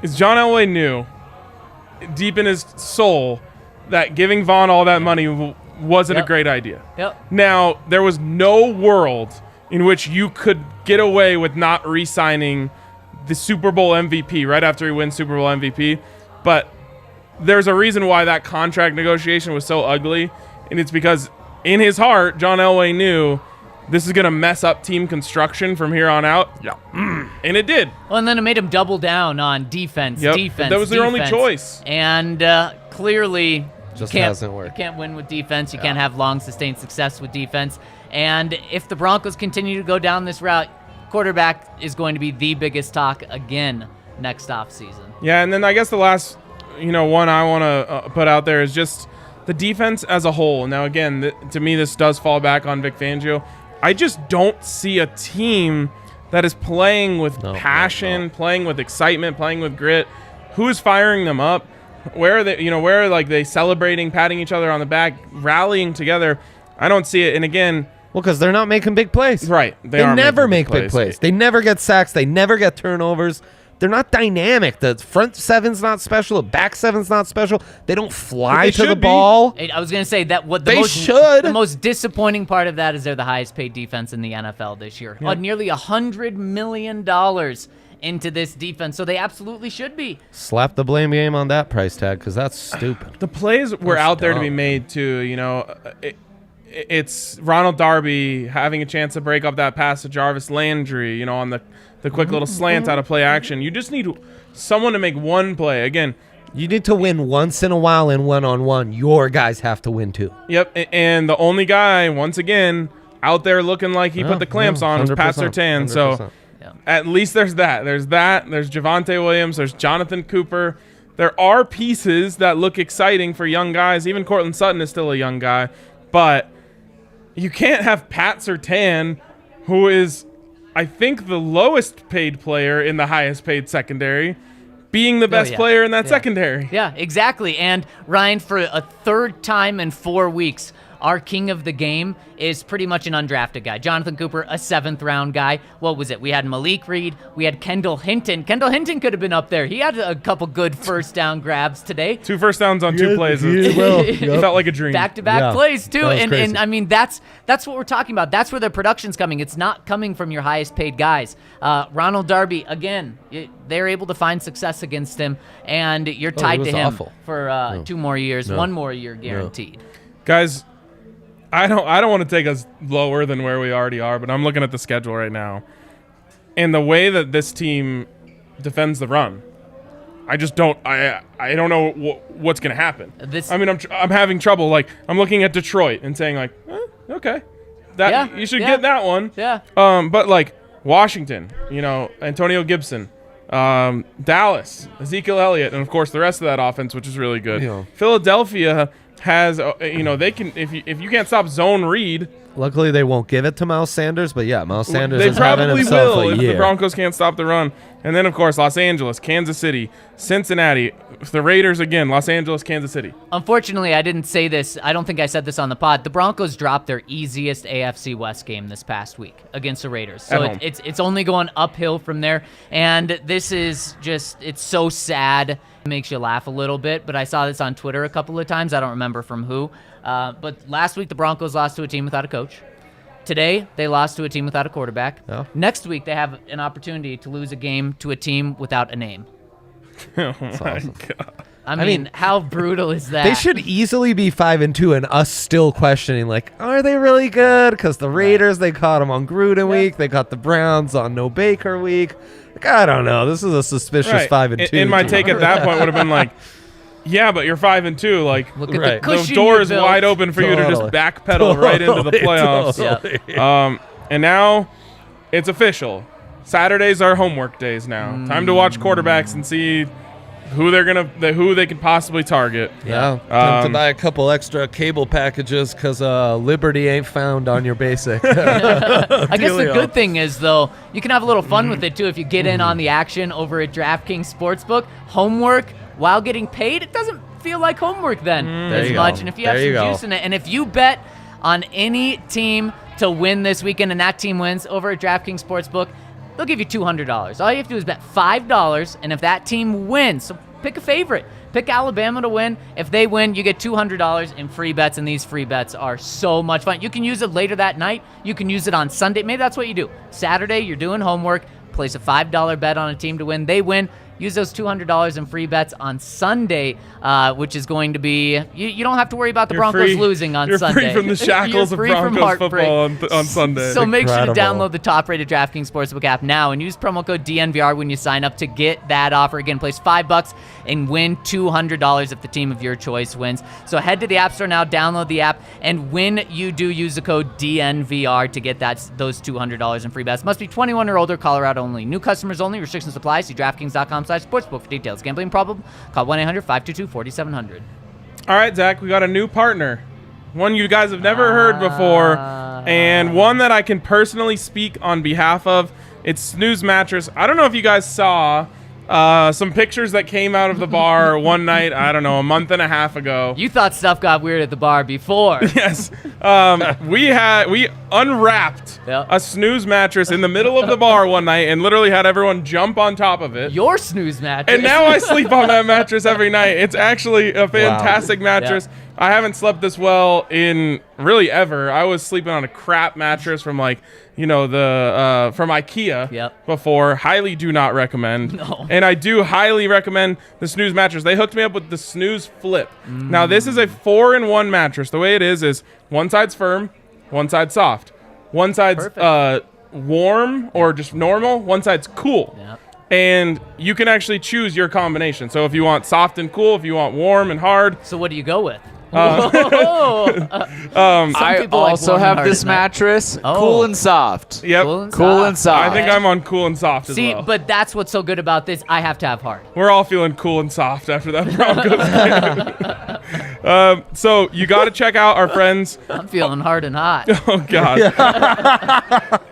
is John Elway knew deep in his soul that giving Vaughn all that money wasn't a great idea. Now, there was no world in which you could get away with not re-signing the Super Bowl MVP right after he wins Super Bowl MVP. But there's a reason why that contract negotiation was so ugly, and it's because in his heart, John Elway knew this is going to mess up team construction from here on out. Yeah. And it did. Well, and then it made him double down on defense. That was their only choice. And clearly just hasn't worked. You can't win with defense. You can't have long, sustained success with defense. And if the Broncos continue to go down this route, quarterback is going to be the biggest talk again next offseason. Yeah, and then I guess the last one I want to put out there is just the defense as a whole. Now, again, to me, this does fall back on Vic Fangio. I just don't see a team that is playing with passion, playing with excitement, playing with grit. Who is firing them up? Where are they? Where are they celebrating, patting each other on the back, rallying together? I don't see it. And again, because they're not making big plays. Right. They never make big plays. They never get sacks. They never get turnovers. They're not dynamic. The front seven's not special. The back seven's not special. They don't fly to the ball. I was going to say that the most disappointing part of that is they're the highest paid defense in the NFL this year. Yeah. Nearly $100 million into this defense, so they absolutely should be. Slap the blame game on that price tag, because that's stupid. The plays were out there to be made too. It's Ronald Darby having a chance to break up that pass to Jarvis Landry, on the quick little slants out of play action. You just need someone to make one play. Again, you need to win once in a while in one-on-one. Your guys have to win too. Yep, and the only guy, once again, out there looking like he put the clamps on was Pat Surtain. So at least there's that. There's Javonte Williams. There's Jonathan Cooper. There are pieces that look exciting for young guys. Even Cortland Sutton is still a young guy. But you can't have Pat Surtain, who is, I think, the lowest paid player in the highest paid secondary, being the best player in that secondary. Yeah, exactly. And Ryan, for a third time in 4 weeks, our king of the game is pretty much an undrafted guy. Jonathan Cooper, a 7th-round guy. What was it? We had Malik Reed. We had Kendall Hinton. Kendall Hinton could have been up there. He had a couple good first down grabs today. 2 first downs on 2 plays. It felt like a dream. Back-to-back plays, too. And I mean, that's what we're talking about. That's where the production's coming. It's not coming from your highest-paid guys. Ronald Darby, again, they're able to find success against him, and you're tied to him for 2 more years, 1 more year guaranteed. Guys, I don't want to take us lower than where we already are, but I'm looking at the schedule right now. And the way that this team defends the run, I just don't know what's going to happen. I'm having trouble. Like, I'm looking at Detroit and saying, like, okay, you should get that one. Yeah. But like Washington, Antonio Gibson, Dallas, Ezekiel Elliott, and of course the rest of that offense, which is really good. Yeah. Philadelphia has, they can, if you can't stop zone read. Luckily, they won't give it to Miles Sanders, but yeah, Miles Sanders They is having probably himself will a if year. the Broncos can't stop the run. And then, of course, Los Angeles, Kansas City, Cincinnati, the Raiders again, Los Angeles, Kansas City. Unfortunately, I didn't say this. I don't think I said this on the pod. The Broncos dropped their easiest AFC West game this past week against the Raiders. So it's only going uphill from there. And this is just, it's so sad. It makes you laugh a little bit. But I saw this on Twitter a couple of times. I don't remember from who. But last week, the Broncos lost to a team without a coach. Today, they lost to a team without a quarterback. Oh. Next week, they have an opportunity to lose a game to a team without a name. Oh, my God. I mean, how brutal is that? They should easily be 5-2, and us still questioning, like, are they really good? Because the Raiders, they caught them on Gruden week. They caught the Browns on No Baker week. Like, I don't know. This is a suspicious 5-2. And my take at that point would have been like, yeah, but you're 5-2. Like, look at right. the cushion the door you is built. wide open for you to just backpedal right into the playoffs. Yeah. And now it's official. Saturdays are homework days now. Time to watch quarterbacks and see who they can possibly target. Yeah. Time to buy a couple extra cable packages because Liberty ain't found on your basic. I guess the good thing is, though, you can have a little fun with it, too, if you get in on the action over at DraftKings Sportsbook. Homework while getting paid, it doesn't feel like homework then as much. And if you have some juice in it, and if you bet on any team to win this weekend and that team wins over at DraftKings Sportsbook, they'll give you $200. All you have to do is bet $5, and if that team wins, so pick a favorite. Pick Alabama to win. If they win, you get $200 in free bets, and these free bets are so much fun. You can use it later that night. You can use it on Sunday. Maybe that's what you do. Saturday, you're doing homework. Place a $5 bet on a team to win. They win. Use those $200 in free bets on Sunday, which is going to be, you don't have to worry about the Broncos losing on Sunday. You're free from the shackles of Broncos football on Sunday. So make sure to download the top-rated DraftKings Sportsbook app now and use promo code DNVR when you sign up to get that offer. Again, place $5 and win $200 if the team of your choice wins. So head to the App Store now, download the app, and when you do, use the code DNVR to get those $200 in free bets. Must be 21 or older, Colorado only. New customers only. Restrictions apply. See DraftKings.com/sportsbook for details. Gambling problem? Call 1-800-522-4700. All right, Zach, we got a new partner. One you guys have never heard before, and one that I can personally speak on behalf of. It's Snooze Mattress. I don't know if you guys saw some pictures that came out of the bar one night, I don't know, a month and a half ago. You thought stuff got weird at the bar before. Yes. We unwrapped a Snooze mattress in the middle of the bar one night and literally had everyone jump on top of it. Your Snooze mattress. And now I sleep on that mattress every night. It's actually a fantastic mattress. Yeah. I haven't slept this well in really ever. I was sleeping on a crap mattress from from IKEA before. Highly do not recommend. No. And I do highly recommend the Snooze mattress. They hooked me up with the Snooze Flip. Now this is a 4-in-1 mattress. The way it is one side's firm, one side's soft. One side's warm or just normal, one side's cool. Yep. And you can actually choose your combination. So if you want soft and cool, if you want warm and hard. So what do you go with? I also have this mattress, cool and soft. Yep. Cool and soft. I think I'm on cool and soft as well. See, but that's what's so good about this. I have to have hard. We're all feeling cool and soft after that Broncos game. So you got to check out our friends. I'm feeling hard and hot. Oh, God.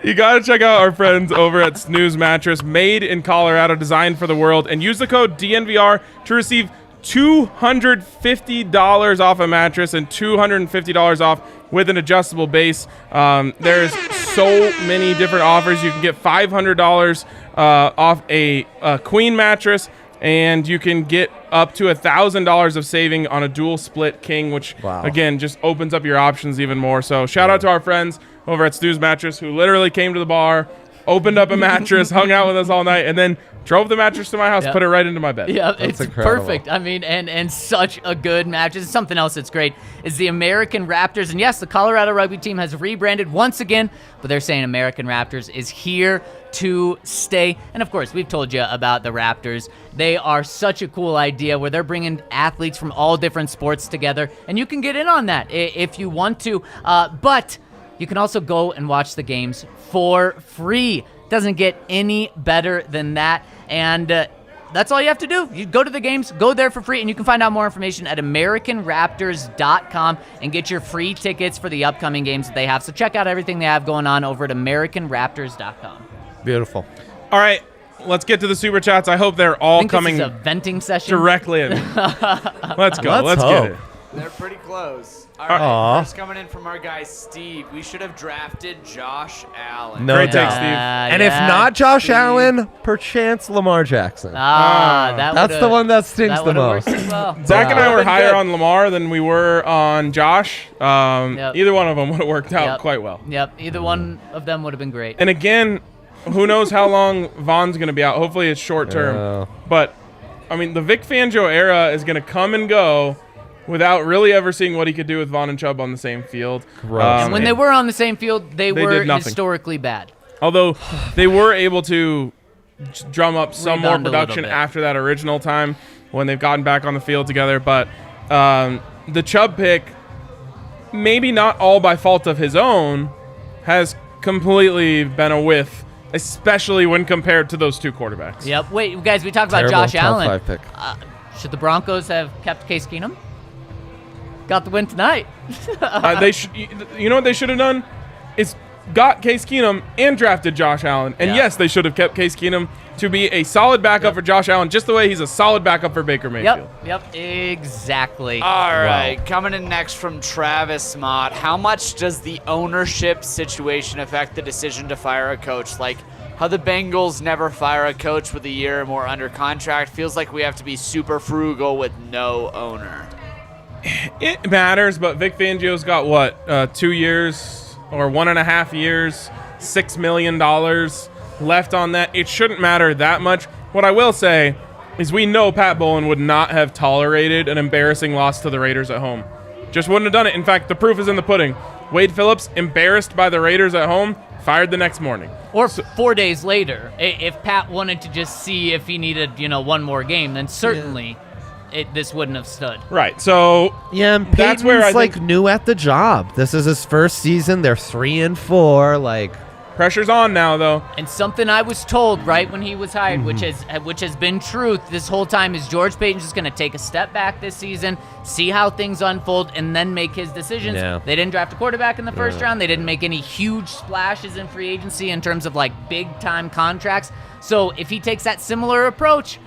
You got to check out our friends over at Snooze Mattress, made in Colorado, designed for the world, and use the code DNVR to receive $250 off a mattress and $250 off with an adjustable base. There's so many different offers. You can get $500 off a queen mattress, and you can get up to $1,000 of saving on a dual split king, which again just opens up your options even more. So shout out to our friends over at Stu's Mattress who literally came to the bar, opened up a mattress, hung out with us all night, and then drove the mattress to my house, put it right into my bed. Yeah, it's incredible. perfect. I mean, and such a good mattress. Something else that's great is the American Raptors. And yes, the Colorado rugby team has rebranded once again, but they're saying American Raptors is here to stay. And of course, we've told you about the Raptors. They are such a cool idea where they're bringing athletes from all different sports together, and you can get in on that if you want to. But you can also go and watch the games for free. Doesn't get any better than that. And that's all you have to do. You go to the games, go there for free, and you can find out more information at AmericanRaptors.com and get your free tickets for the upcoming games that they have. So check out everything they have going on over at AmericanRaptors.com. Beautiful. All right, let's get to the Super Chats. I hope they're all coming this is a venting session. directly at me. Let's go. Let's hope. get it. They're pretty close. All right, first coming in from our guy Steve. We should have drafted Josh Allen. No Great doubt. take, Steve. And if not Josh Allen, perchance Lamar Jackson. That's the one that stings the most. Well. Zach and I were Been higher good. on Lamar than we were on Josh. Either one of them would have worked out quite well. Yep, either one of them would have been great. And again, who knows how long Von's going to be out. Hopefully it's short term. But, I mean, the Vic Fangio era is going to come and go without really ever seeing what he could do with Von and Chubb on the same field. And when they were on the same field, they were did nothing. historically bad. Although they were able to drum up some more Rebound a little production bit. after that original time when they've gotten back on the field together. But the Chubb pick, maybe not all by fault of his own, has completely been a whiff, especially when compared to those two quarterbacks. Yep. Wait, guys, we talked about Terrible Josh top Allen. 5 pick. Should the Broncos have kept Case Keenum? Got the win tonight. You know what they should have done? Is got Case Keenum and drafted Josh Allen. And yes, they should have kept Case Keenum to be a solid backup for Josh Allen, just the way he's a solid backup for Baker Mayfield. Yep, exactly. All right, coming in next from Travis Mott. How much does the ownership situation affect the decision to fire a coach? Like how the Bengals never fire a coach with a year or more under contract. Feels like we have to be super frugal with no owner. It matters, but Vic Fangio's got what, 2 years or 1.5 years, $6 million left on that. It shouldn't matter that much. What I will say is we know Pat Bowlen would not have tolerated an embarrassing loss to the Raiders at home. Just wouldn't have done it. In fact, the proof is in the pudding. Wade Phillips, embarrassed by the Raiders at home, fired the next morning. Or 4 days later, if Pat wanted to just see if he needed, one more game, then certainly this wouldn't have stood. Right. So and that's Peyton's where I think new at the job. This is his first season. They're 3-4. Like pressure's on now, though. And something I was told right when he was hired, which has been truth this whole time, is George Payton's just going to take a step back this season, see how things unfold, and then make his decisions. Yeah. They didn't draft a quarterback in the first round. They didn't make any huge splashes in free agency in terms of big-time contracts. So if he takes that similar approach,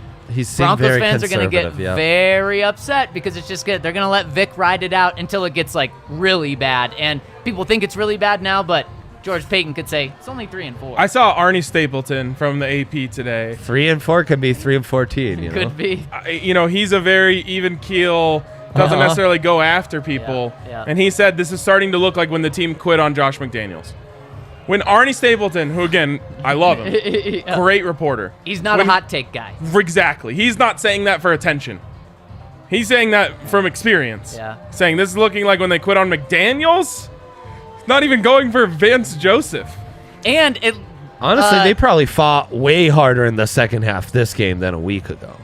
Broncos fans are going to get very upset because it's just good. They're going to let Vic ride it out until it gets really bad. And people think it's really bad now, but George Payton could say it's only 3-4. I saw Arnie Stapleton from the AP today. 3-4 could be 3-14. Could be. He's a very even keel, doesn't necessarily go after people. Yeah. And he said this is starting to look like when the team quit on Josh McDaniels. When Arnie Stapleton, who again, I love him, great reporter. He's not a hot take guy. Exactly. He's not saying that for attention. He's saying that from experience. Yeah. Saying this is looking like when they quit on McDaniels. Not even going for Vance Joseph. And it honestly, they probably fought way harder in the second half this game than a week ago.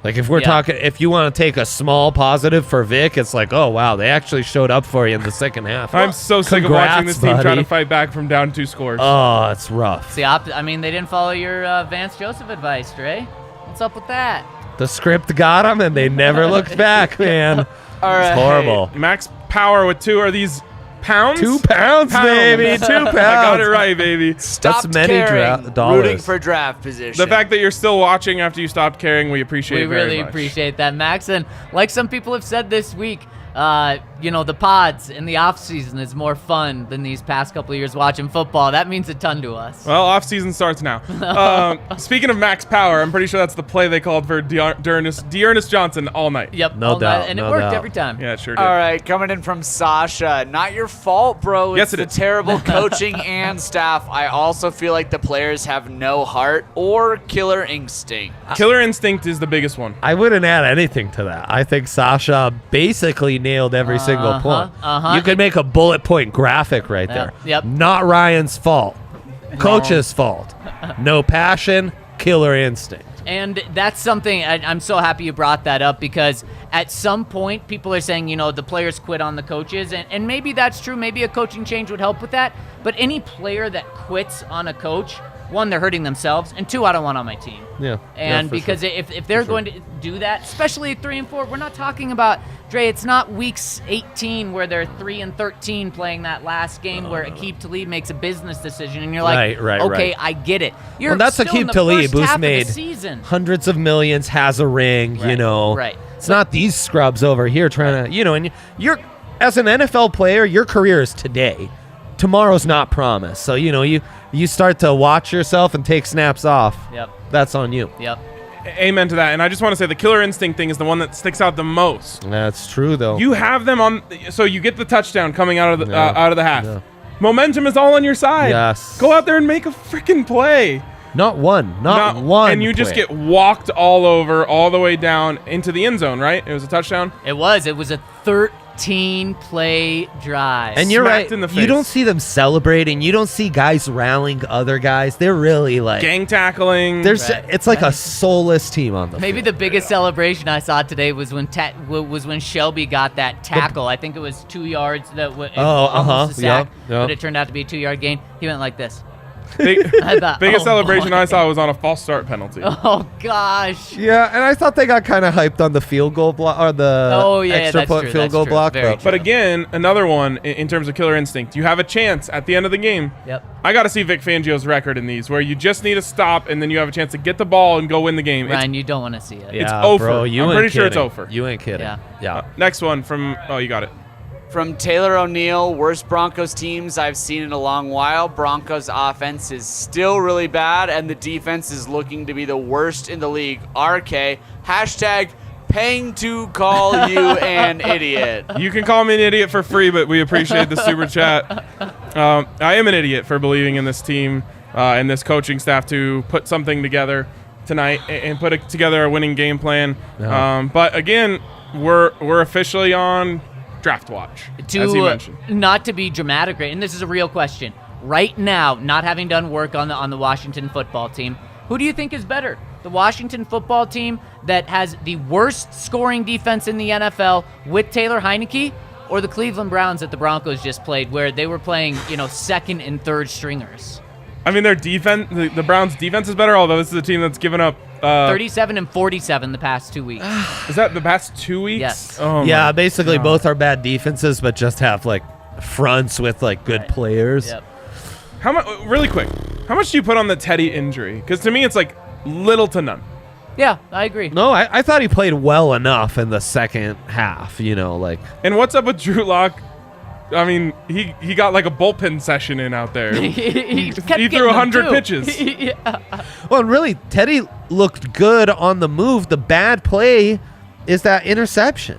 Like if we're talking, if you want to take a small positive for Vic, it's like, oh wow, they actually showed up for you in the second half. I'm so sick of watching this team try to fight back from down 2 scores. Oh, it's rough. They didn't follow your Vance Joseph advice, Dre. What's up with that? The script got them, and they never looked back, man. All right. It's horrible. Max Power with 2 are these pounds? 2 pounds, baby. 2 pounds. I got it right, baby. Stopped That's many caring, dollars. rooting for draft position. The fact that you're still watching after you stopped caring, we appreciate it We very really much. appreciate that, Max. And like some people have said this week, the pods in the off season is more fun than these past couple of years watching football. That means a ton to us. Well, off season starts now. Speaking of max power, I'm pretty sure that's the play they called for Dearness Johnson all night. Yep, No all doubt, night, and no it worked doubt. every time. Yeah, it sure did. All right, coming in from Sasha. Not your fault, bro. Yes, It's it the is. terrible coaching and staff. I also feel like the players have no heart or killer instinct. Killer instinct is the biggest one. I wouldn't add anything to that. I think Sasha basically nailed every single point. You could make a bullet point graphic right there. Yep. Not Ryan's fault. Coach's fault. No passion, killer instinct. And that's something I'm so happy you brought that up, because at some point people are saying, the players quit on the coaches, and maybe that's true. Maybe a coaching change would help with that. But any player that quits on a coach, one, they're hurting themselves, and two, I don't want on my team. Yeah. And yeah, for because sure. if they're going to do that, especially at 3-4, we're not talking about, Dre, it's not weeks 18 where they're 3-13 playing that last game where Aqib Talib makes a business decision, and you're like, Right, okay, right. I get it. You're Well, that's still in Aqib the Talib, first who's half of the made season. hundreds of millions, has a ring, Right, right. It's not these scrubs over here trying to, and you're, as an NFL player, your career is today. Tomorrow's not promised. So, you start to watch yourself and take snaps off. Yep. That's on you. Yep. Amen to that. And I just want to say the killer instinct thing is the one that sticks out the most. That's true, though. You have them on, so you get the touchdown coming out of the Yeah. out of the half. Yeah. Momentum is all on your side. Yes. Go out there and make a freaking play. Not one. Not one. And you just play. get walked all over, all the way down into the end zone, right? It was a touchdown. It was a 13-play drive. And you're smacked right. in the You face. don't see them celebrating. You don't see guys rallying other guys. They're really like Gang tackling. There's. Right. It's like a soulless team on the Maybe field. the biggest celebration I saw today was when Shelby got that tackle. I think it was 2 yards. Almost a sack, Yep. but it turned out to be a 2-yard gain. He went like this. Big- I thought, biggest oh, celebration boy. I saw was on a false start penalty. Oh gosh. Yeah, and I thought they got kind of hyped on the field goal block or the extra that's point true, field that's goal true. block. Very but- true. But again, another one in terms of killer instinct. You have a chance at the end of the game. Yep. I got to see Vic Fangio's record in these, where you just need to stop and then you have a chance to get the ball and go win the game. Ryan, you don't want to see it. It's Yeah, over. bro, you I'm ain't pretty sure it's kidding. over. You ain't kidding. Yeah. Next one from, you got it. From Taylor O'Neill, worst Broncos teams I've seen in a long while. Broncos offense is still really bad, and the defense is looking to be the worst in the league. RK, hashtag paying to call you an idiot. You can call me an idiot for free, but we appreciate the super chat. I am an idiot for believing in this team and this coaching staff to put something together tonight and put together a winning game plan. Yeah. But again, we're officially on draft watch, as he mentioned. Not to be dramatic, and this is a real question. Right now, not having done work on the Washington football team, who do you think is better? The Washington football team that has the worst scoring defense in the NFL with Taylor Heineke, or the Cleveland Browns that the Broncos just played, where they were playing, second and third stringers? I mean, their defense, the Browns' defense is better, although this is a team that's given up 37 and 47 the past 2 weeks. Is that the past 2 weeks? Yes. Oh Yeah, my basically God. both are bad defenses, but just have like fronts with like good Right. players. Yep. How much? Really quick. How much do you put on the Teddy injury? Because to me, it's like little to none. Yeah, I agree. No, I thought he played well enough in the second half. Like And what's up with Drew Lock? I mean, he got like a bullpen session in out there. he He threw 100 pitches. Yeah. well, and really, Teddy looked good on the move. The bad play is that interception.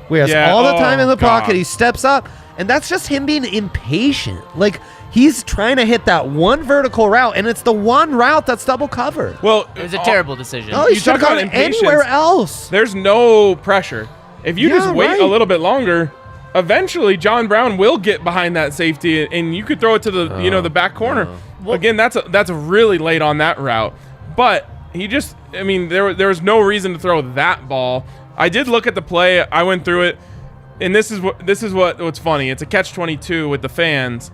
Where he has Yeah, all the time oh, in the pocket, God. he steps up, and that's just him being impatient. Like he's trying to hit that one vertical route, and it's the one route that's double covered. Well, It was a terrible decision. Oh, he You should have talk gone about impatience. anywhere else. there's no pressure. If you Yeah, just wait right. a little bit longer, eventually John Brown will get behind that safety, and you could throw it to the the back corner. Well- Again, that's really late on that route. But he just, I mean, there was no reason to throw that ball. I did look at the play. I went through it, and this is what's funny. It's a catch-22 with the fans.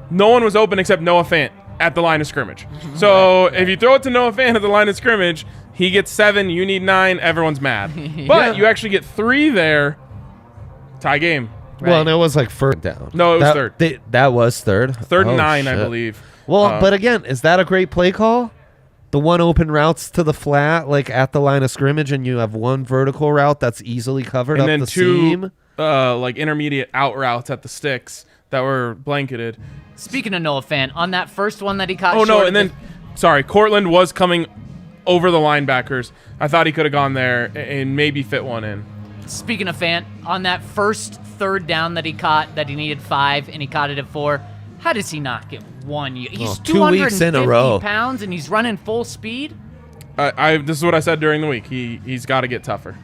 No one was open except Noah Fant at the line of scrimmage. So if you throw it to Noah Fant at the line of scrimmage, he gets 7. You need 9. Everyone's mad. But you actually get 3 there. Tie game. Well, Right. and it was like first down. No, it was third. That was third. 3rd Oh, and 9, I shit. believe. Well, but again, is that a great play call? The one open routes to the flat, like at the line of scrimmage, and you have one vertical route that's easily covered and up then the 2 seam. like intermediate out routes at the sticks that were blanketed. Speaking of Noah Fant, on that first one that he caught. Oh no, short and of then sorry, Cortland was coming over the linebackers. I thought he could have gone there and maybe fit one in. Speaking of Fant, on that first third down that he caught, that he needed 5 and he caught it at 4. How does he not get 1? He's 2 weeks in a row. 250 pounds and he's running full speed. This is what I said during the week. He's got to get tougher.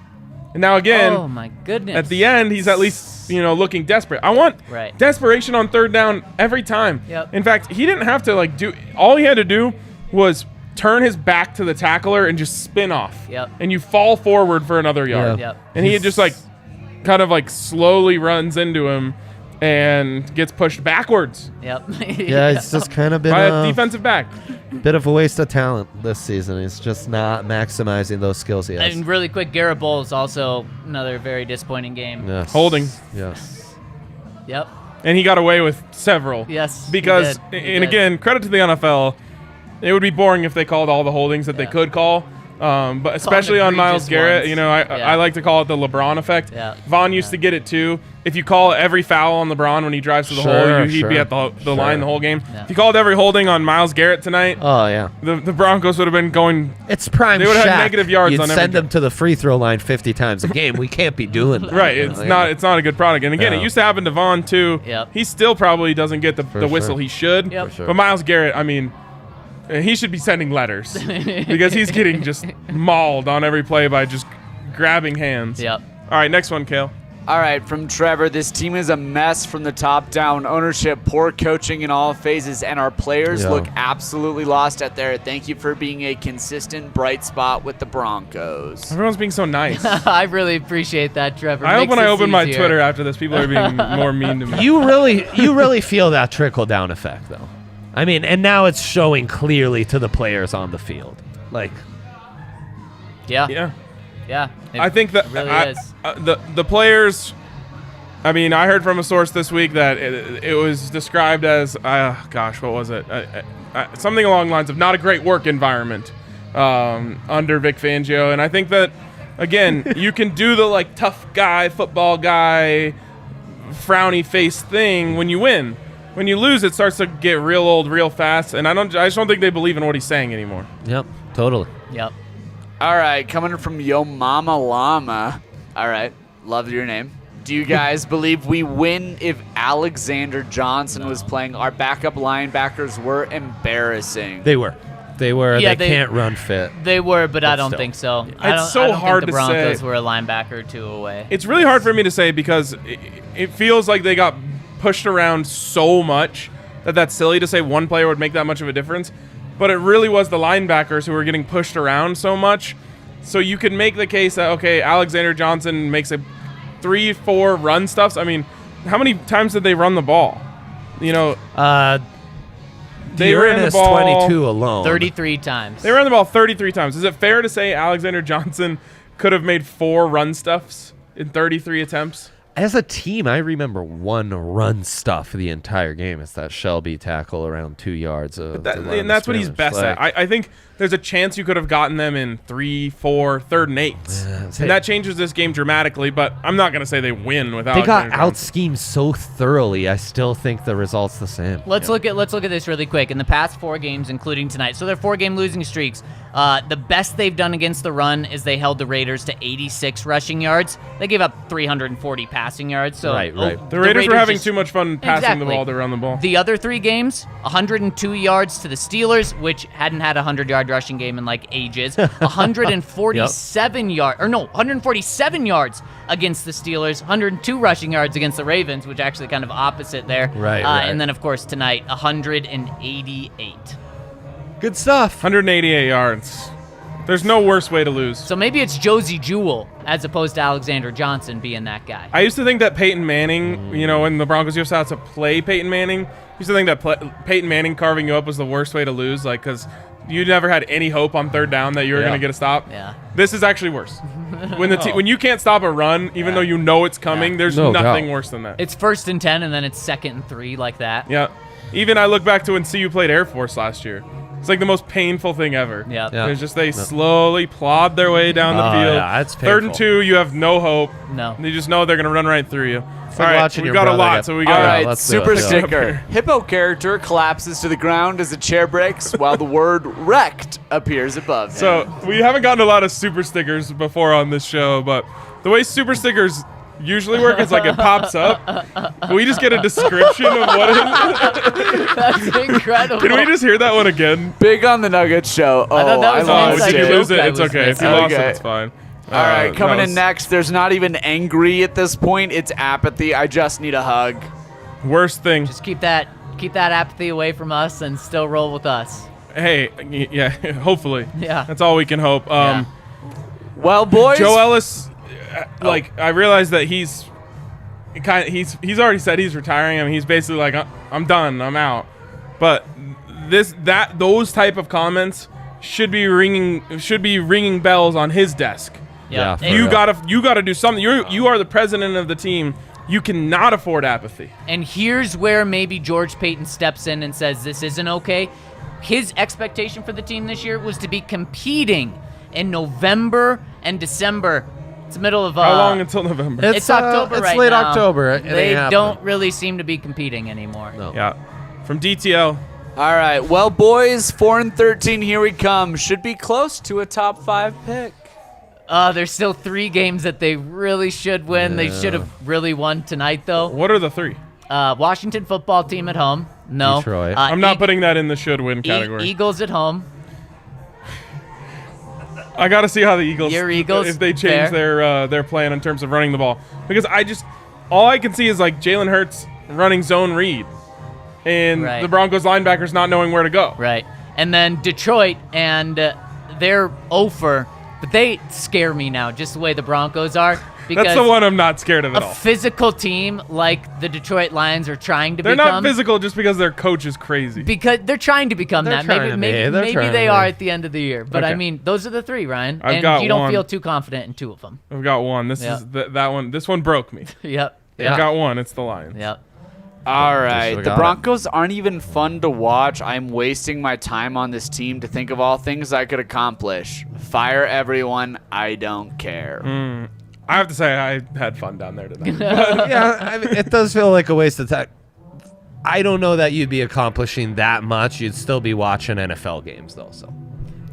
And now again, Oh my goodness. at the end, he's at least looking desperate. I want Right. desperation on third down every time. Yep. In fact, he didn't have to do. All he had to do was turn his back to the tackler and just spin off. Yep. And you fall forward for another yard. Yep. And he just kind of slowly runs into him and gets pushed backwards Yep. Yeah, it's just kind of been by a defensive back. bit of a waste of talent this season. He's just not maximizing those skills he has. And really quick, Garrett Bowles also another very disappointing game. Yes. Holding. Yes. Yep. And he got away with several. Yes, he Because, did. He and did. again, credit to the NFL. It would be boring if they called all the holdings that they Yeah. could call. But especially on Myles egregious Garrett, ones. I like to call it the LeBron effect. Yeah. Vaughn used to get it too. If you call every foul on LeBron when he drives to the Sure, hole, he'd be sure, at the line the whole game. Yeah. If you called every holding on Myles Garrett tonight, Oh, yeah. the Broncos would have been going. It's prime They would've had Shaq. negative yards You'd on every send them to the free throw line 50 times a game. We can't be doing that. Right, it's not a good product. And again, No. it used to happen to Vaughn too. Yep. He still probably doesn't get the whistle sure. he should. Yep. For sure. But Myles Garrett, I mean, he should be sending letters because he's getting just mauled on every play by just grabbing hands. Yep. All right, next one, Kale. All right, from Trevor, this team is a mess from the top down. Ownership, poor coaching in all phases, and our players Yeah. look absolutely lost out there. Thank you for being a consistent bright spot with the Broncos. Everyone's being so nice. I really appreciate that, Trevor. I hope Makes when I this open my easier. Twitter after this, people are being more mean to me. You really feel that trickle down effect, though. I mean, and now it's showing clearly to the players on the field. Like, Yeah. Yeah. Yeah. It I think that really is. the players. I mean, I heard from a source this week that it was described as, what was it? Something along the lines of not a great work environment under Vic Fangio. And I think that, again, you can do the tough guy, football guy, frowny face thing when you win. When you lose, it starts to get real old real fast. And I just don't think they believe in what he's saying anymore. yep, totally. Yep. All right, coming from Yo Mama Llama. All right, love your name. Do you guys believe we win if Alexander Johnson was playing? Our backup linebackers were embarrassing. They were. Yeah, they can't run fit. They were, but I don't still. think so. It's so I don't hard think to the Broncos say. were a linebacker or two away. It's really hard for me to say because it feels like they got pushed around so much that's silly to say one player would make that much of a difference. But it really was the linebackers who were getting pushed around so much. So you could make the case that, okay, Alexander Johnson makes a 3-4 run stuffs. I mean, how many times did they run the ball? They ran the ball 22 alone. 33 times. They ran the ball 33 times. Is it fair to say Alexander Johnson could have made 4 run stuffs in 33 attempts? As a team, I remember one run stuff the entire game. It's that Shelby tackle around 2 yards of the line And of that's what he's scrimmage. best at. I think there's a chance you could have gotten them in 3, 4, 3rd and 8s. And that changes this game dramatically, but I'm not going to say they win without They got Alexander out Johnson. schemed so thoroughly. I still think the result's the same. Let's look at this really quick. In the past 4 games, including tonight, so they're 4-game losing streaks. The best they've done against the run is they held the Raiders to 86 rushing yards. They gave up 340 passing yards. So Right. The Raiders were having just- too much fun passing the Exactly. ball to run the ball. The other 3 games, 102 yards to the Steelers, which hadn't had a 100-yard rushing game in ages. 147 yards against the Steelers. 102 rushing yards against the Ravens, which actually kind of opposite there. Right. And then, of course, tonight, 188. Good stuff. 188 yards. There's no worse way to lose. So maybe it's Josie Jewell as opposed to Alexander Johnson being that guy. I used to think that Peyton Manning, when the Broncos used to have to play Peyton Manning, I used to think that Peyton Manning carving you up was the worst way to lose, because you never had any hope on 3rd down that you were going to get a stop. Yeah. This is actually worse. When you can't stop a run, even though you know it's coming, there's No nothing doubt. worse than that. It's 1st and 10, and then it's 2nd and 3 like that. Yeah. Even I look back to when CU played Air Force last year. It's like the most painful thing ever. Yep. Yeah. It's just they slowly plod their way down the field. Yeah, it's 3rd and painful. 2, you have no hope. No. You just know they're going to run right through you. like All right, watching we've your got a brother lot, get- so we All got right, let's do super it. sticker. Hippo character collapses to the ground as a chair breaks while the word wrecked appears above him. So we haven't gotten a lot of super stickers before on this show, but the way super stickers usually work is like it pops up. Can we just get a description of what it is? That's incredible. Can we just hear that one again? Big on the Nuggets show. Oh, I thought that was an lost inside Did you it. joke. lose it? I It's was okay. If you missing. lost it, Okay. it's fine. All right, coming that in was next. There's not even angry at this point. It's apathy. I just need a hug. Worst thing. Just keep that apathy away from us and still roll with us. Hey, yeah, hopefully. Yeah. That's all we can hope. Yeah. Well, boys. Joe Ellis, I realize that he's already said he's retiring. I mean, he's basically like, I'm done, I'm out. But those type of comments should be ringing bells on his desk. Yeah, for And- You gotta do something. You are the president of the team. You cannot afford apathy. And here's where maybe George Payton steps in and says this isn't okay. His expectation for the team this year was to be competing in November and December. It's the middle of How long until November? it's October it's right late now. October. It They ain't don't happening. really seem to be competing anymore. No. Yeah, from DTL. All right. Well, boys, 4-13. Here we come. Should be close to a top 5 pick. There's still 3 games that they really should win. They should have really won tonight, though. What are the 3? Washington football team at home. No. Detroit. I'm not putting that in the should win category. Eagles at home. I got to see how the Eagles, Your Eagles, if they change their plan in terms of running the ball, because all I can see is like Jalen Hurts running zone read, and Right. the Broncos linebackers not knowing where to go. Right. And then Detroit, and they're over, but they scare me now, just the way the Broncos are. Because That's the one I'm not scared of at a all. physical team like the Detroit Lions are trying to They're become. not physical just because their coach is crazy. Because they're trying to become They're that. trying Maybe to be. maybe, They're maybe trying they to are be. at the end of the year. But I Okay. mean, those are the 3, Ryan. I've and got you don't one. feel too confident in 2 of them. I've got one. This Yeah. is that one. This one broke me. Yep. Yeah. I've got one. It's the Lions. Yep. All right. should've The got it. Broncos aren't even fun to watch. I'm wasting my time on this team to think of all things I could accomplish. Fire everyone. I don't care. I have to say I had fun down there tonight. Yeah, I mean, it does feel like a waste of time. I don't know that you'd be accomplishing that much. You'd still be watching NFL games, though. So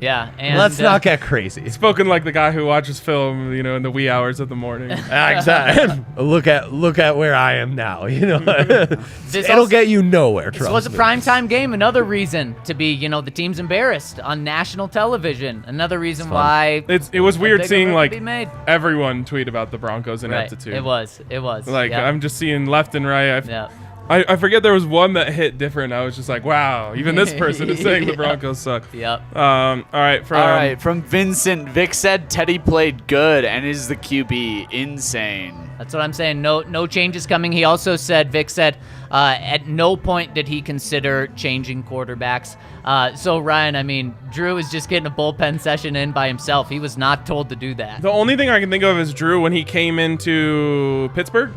Yeah. And let's not get crazy. Spoken like the guy who watches film, in the wee hours of the morning. Exactly. look at where I am now. This It'll also- get you nowhere. This Trust was a me. primetime game. Another reason to be, the team's embarrassed on national television. Another reason why. It was weird bigger seeing move like be made. everyone tweet about the Broncos Right. ineptitude. It was. Like Yep. I'm just seeing left and right. Yep. I forget there was one that hit different. I was just like, wow, even this person is saying the Yeah. Broncos suck. Yep. All right, All right. From Vincent, Vic said Teddy played good and is the QB. Insane. That's what I'm saying. No changes coming. He also said, Vic said, at no point did he consider changing quarterbacks. So, Ryan, I mean, Drew is just getting a bullpen session in by himself. He was not told to do that. The only thing I can think of is Drew when he came into Pittsburgh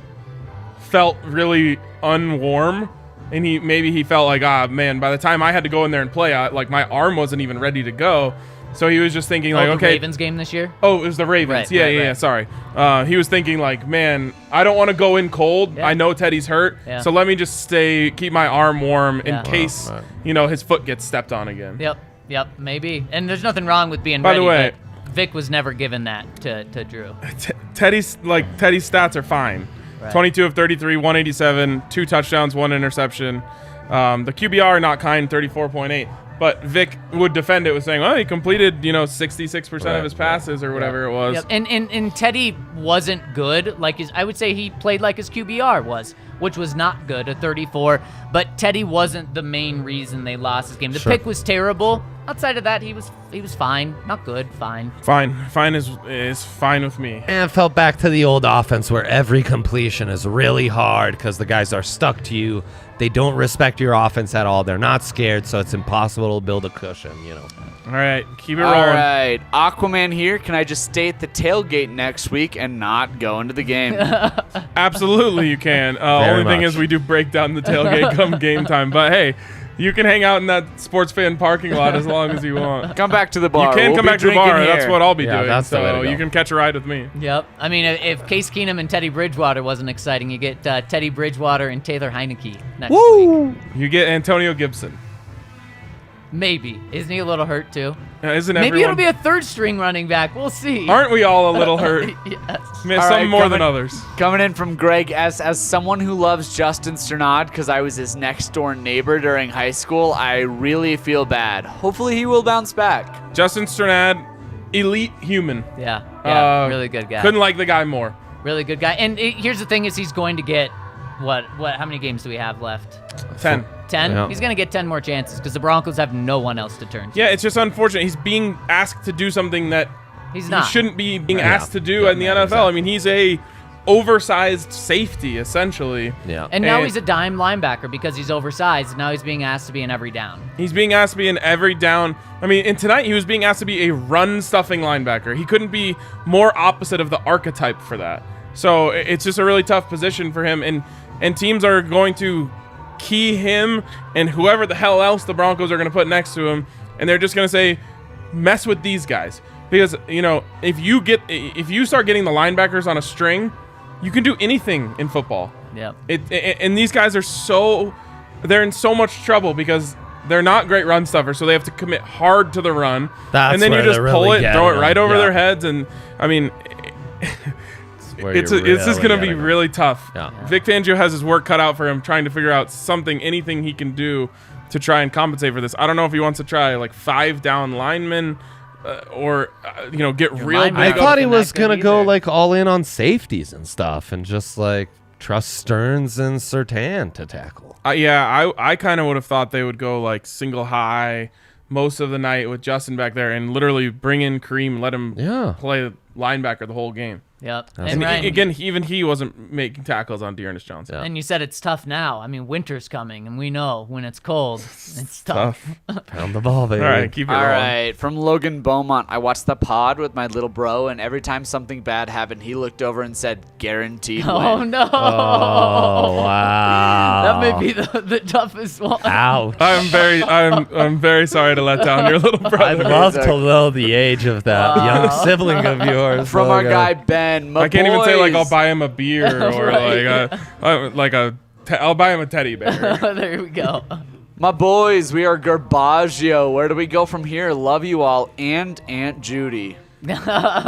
felt really unwarm, and he felt like, man, by the time I had to go in there and play, my arm wasn't even ready to go. So he was just thinking like, the okay, Ravens game this year? oh, it was the Ravens. Right, yeah, right, yeah, right. yeah. Sorry. He was thinking like, man, I don't want to go in cold. Yeah. I know Teddy's hurt, Yeah. so let me just keep my arm warm Yeah. in case Wow. his foot gets stepped on again. Yep, maybe. And there's nothing wrong with being By the ready, way- but Vic was never given that to Drew. Teddy's stats are fine. Right. 22 of 33, 187, 2 touchdowns, 1 interception. The QBR not kind, 34.8. But Vic would defend it with saying, "Oh, he completed 66% of his passes or whatever it was." Yep. And Teddy wasn't good. I would say he played like his QBR was, which was not good, a 34. But Teddy wasn't the main reason they lost this game. The pick was terrible. Outside of that, he was fine. Not good, fine. Fine is fine with me. And felt back to the old offense where every completion is really hard because the guys are stuck to you. They don't respect your offense at all. They're not scared, so it's impossible to build a cushion, All right, keep it All rolling. right. Aquaman here. Can I just stay at the tailgate next week and not go into the game? Absolutely, you can. Only thing much. is, we do break down the tailgate come game time. But hey, You can hang out in that sports fan parking lot as long as you want. Come back to the bar. You can We'll come be back to the bar. drinking That's here. what I'll be Yeah, doing. that's the way to So go. you can catch a ride with me. Yep. I mean, if Case Keenum and Teddy Bridgewater wasn't exciting, you get Teddy Bridgewater and Taylor Heineke next week. You get Antonio Gibson. Maybe. Isn't he a little hurt too? Isn't Maybe everyone? it'll be a third string running back. We'll see. Aren't we all a little hurt? Yes. Man, All some right, more coming- than others. Coming in from Greg S. As someone who loves Justin Sternad because I was his next door neighbor during high school, I really feel bad. Hopefully he will bounce back. Justin Sternad, elite human. Yeah. Really good guy. Couldn't like the guy more. Really good guy. And here's the thing: is he's going to get what? How many games do we have left? 10. 10. Yeah. He's going to get 10 more chances because the Broncos have no one else to turn to. Yeah, it's just unfortunate. He's being asked to do something that He's he not. shouldn't be being Yeah. asked to do Yeah, in the man, NFL. exactly. I mean, he's a oversized safety essentially. Yeah. And now And- he's a dime linebacker because he's oversized. Now he's being asked to be in every down. He's being asked to be in every down. I mean, and tonight he was being asked to be a run-stuffing linebacker. He couldn't be more opposite of the archetype for that. So it's just a really tough position for him. And teams are going to key him and whoever the hell else the Broncos are going to put next to him. And they're just going to say, mess with these guys. Because, you know, if you start getting the linebackers on a string, you can do anything in football. Yep. And these guys are they're in so much trouble because they're not great run stuffers, so they have to commit hard to the run. That's and then you where just they're pull really it, throw it getting right them. over Yeah. their heads, and I mean, Where it's you're just really going to be getting them. really tough. Yeah. Vic Fangio has his work cut out for him, trying to figure out anything he can do to try and compensate for this. I don't know if he wants to try like 5 down linemen or get real linemen I big. thought he Not was good gonna go either. like all in on safeties and stuff, and just like trust Stearns and Surtain to tackle. I kind of would have thought they would go like single high most of the night with Justin back there and literally bring in Kareem, let him Yeah. play linebacker the whole game. Yep. That's And And Ryan, again, even he wasn't making tackles on Dearness Johnson. Yeah. and you said it's tough now. I mean, winter's coming, and we know when it's cold, it's tough. Pound the ball, baby. All right, keep it All rolling. right, from Logan Beaumont, I watched the pod with my little bro, and every time something bad happened, he looked over and said, "Guaranteed Oh win." no! Oh wow. That may be the toughest one. Ouch. I'm very sorry to let down your little brother. I'd love to know the age of that young sibling of yours. From our Logan. guy Ben. My I can't even say like I'll boys. buy him a beer or I'll buy him a teddy bear. There we go. My boys, we are Garbaggio. Where do we go from here? Love you all, and Aunt Judy.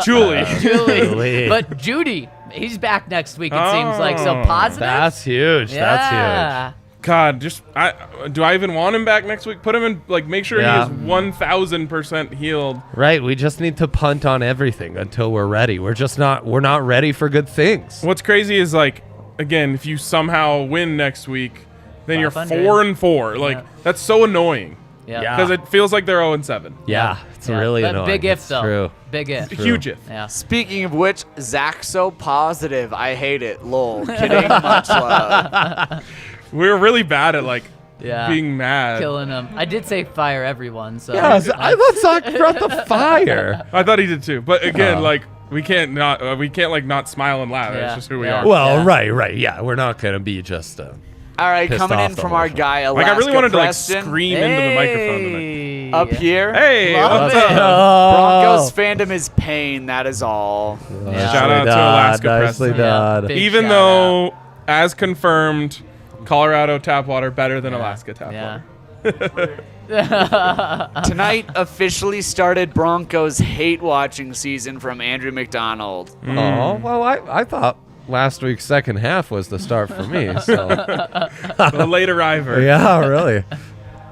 Julie. Julie. But Judy, he's back next week, it seems like. So Oh. positive. That's huge. yeah. That's God, do I even want him back next week? Put him in, make sure Yeah. he is 1,000% healed. huge. Right. We just need to punt on everything until we're ready. We're not ready for good things. What's crazy is again, if you somehow win next week, then you're 500. 4-4. Yeah. That's so annoying Yeah. Yeah. because it feels like they're 0-7. Yeah. It's Yeah. really But annoying. big if, It's though. True. Big if. Huge if. Yeah. Speaking of which, Zach so positive. I hate it. Lol. Kidding. Much love. We're really bad at Yeah. being mad. Killing them. I did say fire everyone, so. Yeah. I thought Zach brought the fire. I thought he did too. But again, Oh. we can't not smile and laugh. Yeah. That's just who we Yeah. are. Well, Yeah. right. Yeah. We're not gonna be just. All right, Pissed coming in off the from whole our show. guy, Alaska I really wanted to Preston. scream into the microphone tonight. Hey. Up here. Hey, Love what's it. up? Broncos fandom is pain. That is all. Yeah. Shout out to Alaska Nicely Preston. done. Big Even shout though, as confirmed, Colorado tap water better than Alaska tap Yeah. water. Tonight officially started Broncos hate watching season from Andrew McDonald. Oh well, I thought last week's second half was the start for me. So The late arriver. yeah, really.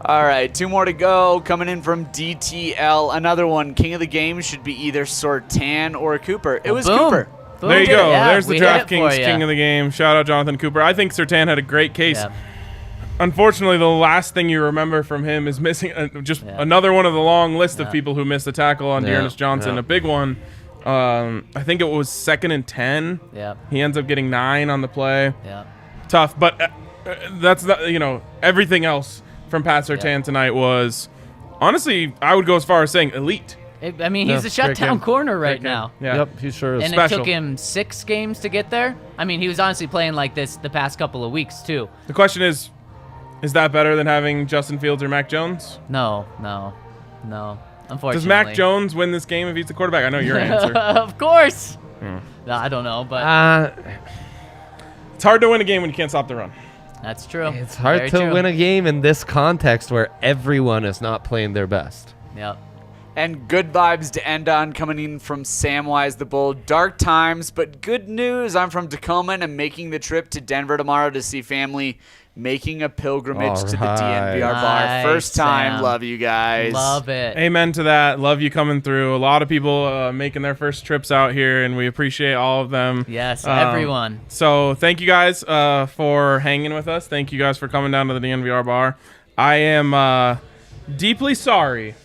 All right, 2 more to go. Coming in from DTL, another one. King of the game should be either Sortan or Cooper. It was Boom. Cooper. Boom. There you Did it. go. Yeah, There's the we hit it DraftKings for ya. king of the game. Shout out Jonathan Cooper. I think Surtain had a great case. Yeah. Unfortunately, the last thing you remember from him is missing Yeah. another one of the long list of Yeah. people who missed the tackle on Yeah. Dearness Johnson. Yeah. A big one. I think it was 2nd and 10. Yeah. He ends up getting 9 on the play. Yeah. Tough, but that's not, everything else from Pat Surtain tonight was, honestly, I would go as far as saying elite. I mean, he's Yeah, a shutdown great game. corner right Great game. now. Yeah. Yep, he sure is. And Special. it took him 6 games to get there. I mean, he was honestly playing like this the past couple of weeks, too. The question is Is that better than having Justin Fields or Mac Jones? No. Unfortunately. Does Mac Jones win this game if he's the quarterback? I know your answer. Of course. No, I don't know, but It's hard to win a game when you can't stop the run. that's true. It's hard Very to true. win a game in this context where everyone is not playing their best. Yep. And good vibes to end on coming in from Samwise the Bull. Dark times, but good news. I'm from Tacoma and I'm making the trip to Denver tomorrow to see family, making a pilgrimage to the DNVR bar. Nice, First time. Sam. Love you guys. Love it. Amen to that. Love you coming through. A lot of people making their first trips out here, and we appreciate all of them. Yes, everyone. So thank you guys for hanging with us. Thank you guys for coming down to the DNVR bar. I am deeply sorry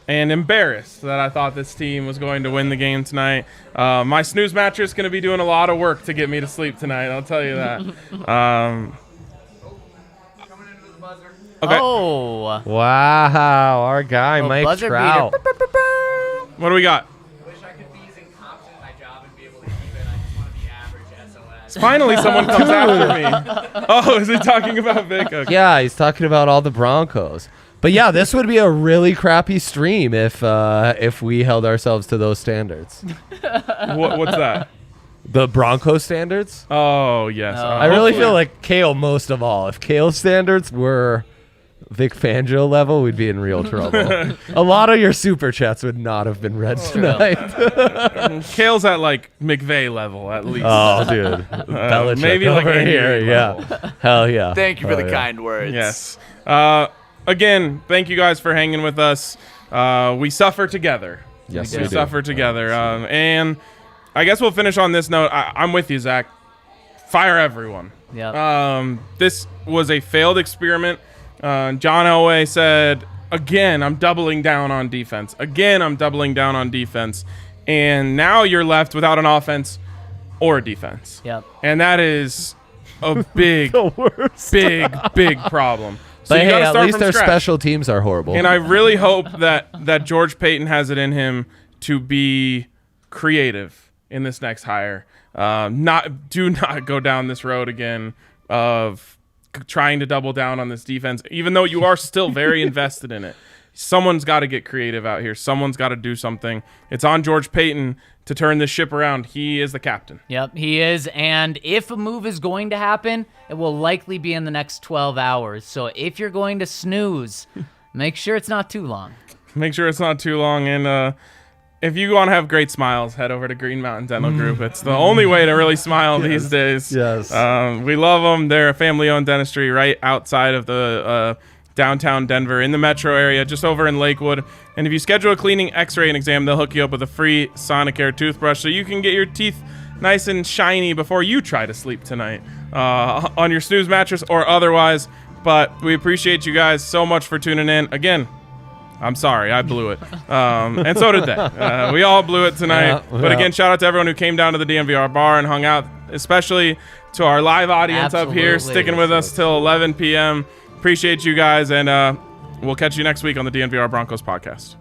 and embarrassed that I thought this team was going to win the game tonight. My snooze mattress is going to be doing a lot of work to get me to sleep tonight. I'll tell you that. Okay. Oh. Wow, our guy, Mike buzzer Trout. beater. What do we got? Wish I could be as incompetent in my job and be able to keep it. I just want to be average SOS. Finally, someone comes after me. Oh, is he talking about Vic? Okay. Yeah, he's talking about all the Broncos. But yeah, this would be a really crappy stream if we held ourselves to those standards. What's that? The Bronco standards? Oh, yes. I really Hopefully- feel like Kale most of all. If Kale's standards were Vic Fangio level, we'd be in real trouble. A lot of your super chats would not have been read tonight. Kale's at like McVay level at least. Oh, dude. Belichick maybe like over Andy here. Reid Yeah. level. Hell yeah. Thank you for Oh, the yeah. kind words. Yes. Again, thank you guys for hanging with us. We suffer together. Yes, We We we do. suffer together. And I guess we'll finish on this note. I'm with you, Zach. Fire everyone. Yep. This was a failed experiment. John Elway said, again, I'm doubling down on defense. Again, I'm doubling down on defense. And now you're left without an offense or a defense. Yep. And that is a big, big problem. So But you hey, gotta at start least from their scratch. special teams are horrible. And I really hope that George Payton has it in him to be creative in this next hire. Do not go down this road again of trying to double down on this defense, even though you are still very invested in it. Someone's got to get creative out here. Someone's got to do something. It's on George Payton to turn this ship around. He is the captain. Yep, he is. And if a move is going to happen, it will likely be in the next 12 hours. So if you're going to snooze, make sure it's not too long. Make sure it's not too long. And if you want to have great smiles, head over to Green Mountain Dental Group. It's the only way to really smile these days. Yes. We love them. They're a family-owned dentistry right outside of the downtown Denver in the metro area, just over in Lakewood. And if you schedule a cleaning, x-ray, and exam, they'll hook you up with a free Sonicare toothbrush so you can get your teeth nice and shiny before you try to sleep tonight on your snooze mattress or otherwise. But we appreciate you guys so much for tuning in. Again, I'm sorry, I blew it. And so did they. We all blew it tonight. Yeah, but again, shout out to everyone who came down to the DNVR bar and hung out, especially to our live audience up here, Absolutely. sticking with us till 11 p.m. Appreciate you guys, and we'll catch you next week on the DNVR Broncos podcast.